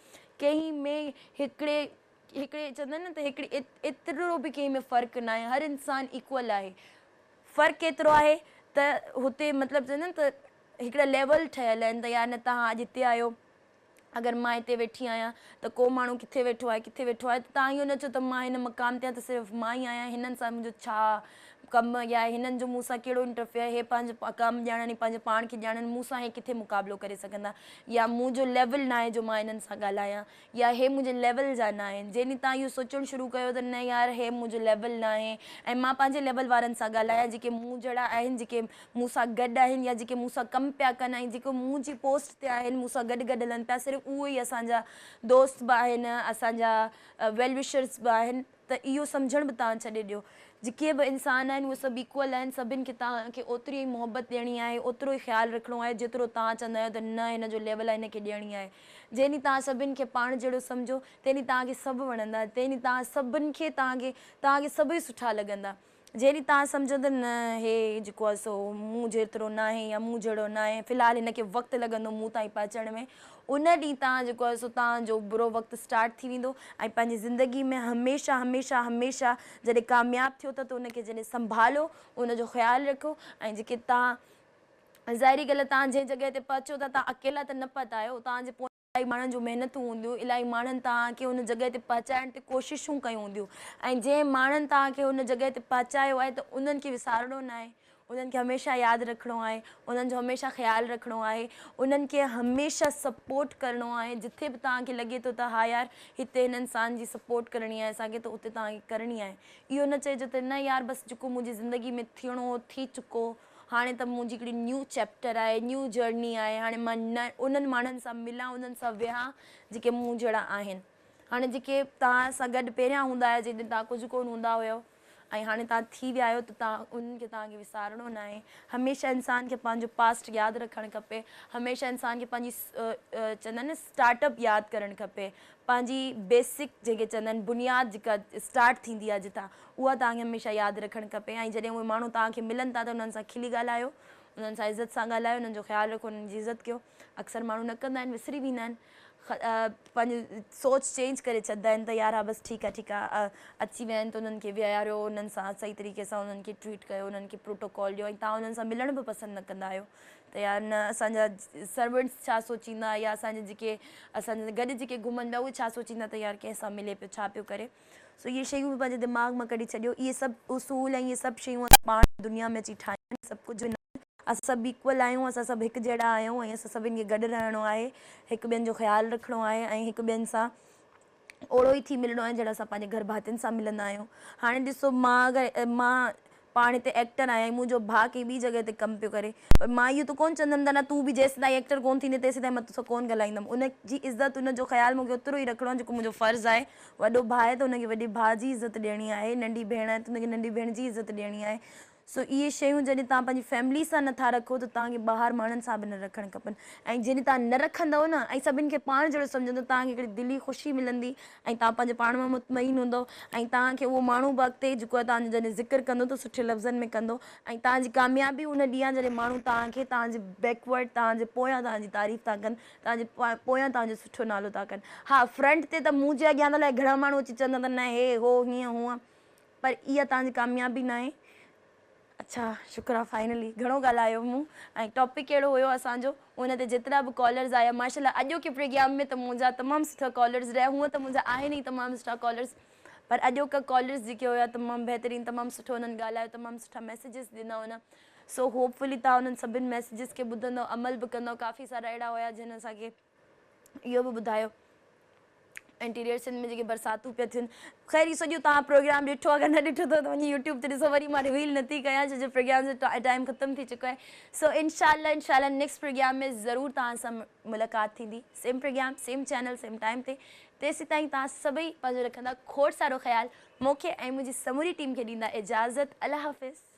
कंहिं में हिकिड़े चवंदा आहिनि न त हिकिड़ी एतिरो बि कंहिं में फ़र्क़ु न आहे, हर इंसानु इक्वल आहे। फ़र्क़ु केतिरो आहे त हुते मतिलबु चवंदा आहिनि त हिकिड़ा लेवल ठहियल आहिनि, त यार न तव्हां अॼु हिते आहियो, अगरि मां हिते वेठी आहियां त को माण्हू किथे वेठो आहे, त तव्हां इहो न चओ त मां हिन मक़ाम ते आहियां त सिर्फ़ु मां ई आहियां, हिननि सां मुंहिंजो छा कमु, या हिननि जो मूंसां कहिड़ो इंटरफेयर, हे पंहिंजो कमु ॼाणनि, पंहिंजे पाण खे ॼाणनि, मूंसां हे किथे मुक़ाबिलो करे सघंदा, या मुंहिंजो लेवल न आहे जो मां हिननि सां ॻाल्हायां, या हे मुंहिंजे लेवल जा न आहिनि। जंहिं ॾींहुं तव्हां इहो सोचणु शुरू कयो त न यार हे मुंहिंजो लेवल न आहे ऐं मां पंहिंजे लेवल वारनि सां ॻाल्हायां, जेके मूं जहिड़ा आहिनि, जेके मूंसां गॾु आहिनि, या जेके मूंसां कमु पिया कनि ऐं जेको मुंहिंजी पोस्ट ते आहिनि, मूंसां गॾु हलनि पिया, सिर्फ़ु उहे ई असांजा दोस्त बि आहिनि, असांजा वेल विशर्स बि आहिनि। त इहो सम्झण बि तव्हां छॾे ॾियो, जेके बि इंसान आहिनि उहे सभु इक्वल आहिनि, सभिनि खे तव्हांखे ओतिरी ई मोहबत ॾियणी आहे, ओतिरो ई ख़्यालु रखिणो आहे जेतिरो तव्हां चवंदा आहियो त न हिन जो लेवल आहे, हिनखे ॾियणी आहे। जंहिं ॾींहुं तव्हां सभिनि खे पाण जहिड़ो सम्झो, तंहिं ॾींहुं तव्हांखे सभु वणंदा, तंहिं ॾींहुं तव्हां सभिनि खे तव्हांखे सभई सुठा लॻंदा। जंहिं ॾींहुं तव्हां सम्झो त न हे जेको आहे सो मूं जेतिरो न आहे या मूं जहिड़ो न आहे, फ़िलहालु हिनखे वक़्तु लॻंदो मूं ताईं पहुचण में, उन ॾींहुं तव्हां जेको आहे सो तव्हांजो बुरो वक़्तु स्टार्ट थी वेंदो। ऐं पंहिंजी ज़िंदगी में हमेशह जॾहिं कामयाबु थियो त उनखे जॾहिं संभालो, उनजो ख़्यालु रखो। ऐं जेके तव्हां ज़ाहिरी ॻाल्हि आहे, तव्हां जंहिं जॻह ते पहुचो था, तव्हां अकेला त न पहुता आहियो, तव्हांजे पोइ इलाही माण्हुनि जूं महिनतूं हूंदियूं, इलाही माण्हुनि तव्हांखे उन जॻह ते पहुचाइण ते कोशिशूं कयूं हूंदियूं, ऐं जंहिं माण्हुनि तव्हांखे उन जॻह ते पहुचायो आहे त उन्हनि खे विसारणो न आहे, उन्हनि खे हमेशह यादि रखिणो आहे, उन्हनि जो हमेशह ख़्यालु रखिणो आहे, उन्हनि खे हमेशह सपोर्ट करिणो आहे। जिथे बि तव्हांखे लॻे थो त हा यार हिते हिन इंसान जी सपोर्ट करणी आहे असांखे, त उते तव्हांखे करणी आहे। इहो न चइजो त न यार बसि जेको मुंहिंजी ज़िंदगी में थियणो हो थी चुको, हाणे त मुंहिंजी हिकिड़ी न्यू चैप्टर आहे, न्यू जर्नी आहे, हाणे मां उन्हनि माण्हुनि सां मिलां, उन्हनि सां विहां जेके मूं जहिड़ा आहिनि। हाणे जेके तव्हां सां गॾु पहिरियां हूंदा हुआ, जंहिं ॾींहुं तव्हां कुझु कोन हूंदा हुयो, ऐं हाणे तव्हां थी विया आहियो त तव्हां उन्हनि खे तव्हांखे विसारणो न आहे। हमेशह इंसान खे पंहिंजो पास्ट यादि रखणु खपे, हमेशह इंसान खे पंहिंजी चवंदा आहिनि न स्टार्टअप यादि करणु खपे, पंहिंजी बेसिक जेके चवंदा आहिनि बुनियादु जेका स्टार्ट थींदी आहे जितां, उहा तव्हांखे हमेशह यादि रखणु खपे। ऐं जॾहिं उहे माण्हू तव्हांखे मिलनि था त उन्हनि सां खिली ॻाल्हायो, उन्हनि सां इज़त सां ॻाल्हायो, उन्हनि जो ख़्यालु रखो, उन्हनि जी इज़त कयो। अक्सर माण्हू न कंदा आहिनि, विसरी वेंदा आहिनि, पंहिंजी सोच चेंज करे छॾंदा आहिनि त यार हा बसि ठीकु आहे अची विया आहिनि त उन्हनि खे विहारियो, उन्हनि सां सही तरीक़े सां उन्हनि खे ट्रीट कयो, उन्हनि खे प्रोटोकॉल ॾियो, ऐं तव्हां उन्हनि सां मिलण बि पसंदि न कंदा आहियो त यार न असांजा सर्वेंट्स छा सोचींदा, या असांजे जेके असांजे गॾु जेके घुमनि पिया उहे छा सोचींदा त यार कंहिंसां मिले पियो, छा पियो करे। सो इहे शयूं बि पंहिंजे दिमाग़ मां कढी छॾियो। इहे सभु उसूल ऐं इहे सभु शयूं पाण दुनिया में अची ठाहियूं, सभु कुझु न, असां सभु इक्वल आहियूं, असां सभु हिकु जहिड़ा आहियूं, ऐं असां सभिनि खे गॾु रहणो आहे, हिकु ॿियनि जो ख़्यालु रखिणो आहे, ऐं हिकु ॿियनि सां ओड़ो ई थी मिलणो आहे जहिड़ा असां पंहिंजे घर भातियुनि सां मिलंदा आहियूं। हाणे ॾिसो मां पाण हिते एक्टर आहियां ऐं मुंहिंजो भाउ कंहिं ॿी जॻह ते कमु पियो करे, पर मां इहो त कोन्ह चवंदमि त न तूं बि जेसि ताईं एक्टर कोन्ह थींदे तेसि ताईं मां तोसां कोन्ह ॻाल्हाईंदमि। उनजी इज़त, उनजो ख़्यालु मूंखे ओतिरो ई रखिणो आहे जेको मुंहिंजो फ़र्ज़ु आहे। वॾो भाउ आहे त उनखे वॾे भाउ जी इज़त ॾियणी आहे, नंढी भेण आहे त उनखे नंढी भेण जी इज़त ॾियणी आहे। सो इहे शयूं जॾहिं तव्हां पंहिंजी फैमिली सां नथा रखो त तव्हांखे ॿाहिरि माण्हुनि सां बि न रखणु खपनि। ऐं जॾहिं तव्हां न रखंदव न ऐं सभिनि खे पाण जहिड़ो सम्झंदव, तव्हांखे हिकिड़ी दिली ख़ुशी मिलंदी, ऐं तव्हां पंहिंजे पाण में मुतमइन हूंदव, ऐं तव्हांखे उहो माण्हू बि अॻिते जेको आहे तव्हांजो जॾहिं ज़िक्र कंदो त सुठे लफ़्ज़नि में कंदो, ऐं तव्हांजी कामयाबी उन ॾींहुं आहे जॾहिं माण्हू तव्हांखे तव्हांजे बैकवर्ड, तव्हांजे पोयां तव्हांजी तारीफ़ था कनि, तव्हांजे पोयां तव्हांजो सुठो नालो था कनि। हा, फ्रंट ते त मुंहुं जे अॻियां त अलाए घणा माण्हू अची चवंदा त न हे हो हीअं हूअं, पर इहा तव्हांजी कामयाबी न आहे। अच्छा, शुक्र आहे फाइनली घणो ॻाल्हायो मूं, ऐं टॉपिक कहिड़ो हुयो असांजो, उन ते जेतिरा बि कॉलर्स आया माशाल्लाह अॼोके प्रोग्राम में त मुंहिंजा तमामु सुठा कॉलर्स रहिया। हूअं त मुंहिंजा आहिनि ई तमामु सुठा कॉलर्स, पर अॼोका कॉलर्स जेके हुया तमामु बहितरीनु, तमामु सुठो हुननि ॻाल्हायो, तमामु सुठा मैसेजिस ॾिना हुन। सो होपफुली तव्हां उन्हनि सभिनि मैसेजिस खे ॿुधंदव, अमल बि कंदव। काफ़ी सारा अहिड़ा हुया जिन असांखे इहो बि ॿुधायो इंटीरियर सिंध में जेके बरसातूं पिया थियनि। ख़ैर इहो सॼो तव्हां प्रोग्राम ॾिठो, अगरि न ॾिठो त वञी यूट्यूब ते ॾिसो। वरी मां रिवील नथी कयां छो जो प्रोग्राम जो टाइम ख़तमु थी चुको आहे। सो इंशाल्लाह नेक्स्ट प्रोग्राम में ज़रूरु तव्हां सां मुलाक़ात थींदी, same programme, same channel, same time ते। तेसि ताईं तव्हां सभई पंहिंजो रखंदा खोड़ सारो ख़्यालु। मूंखे ऐं मुंहिंजी समूरी टीम खे ॾींदा इजाज़त। अल्लाह हाफ़िज़।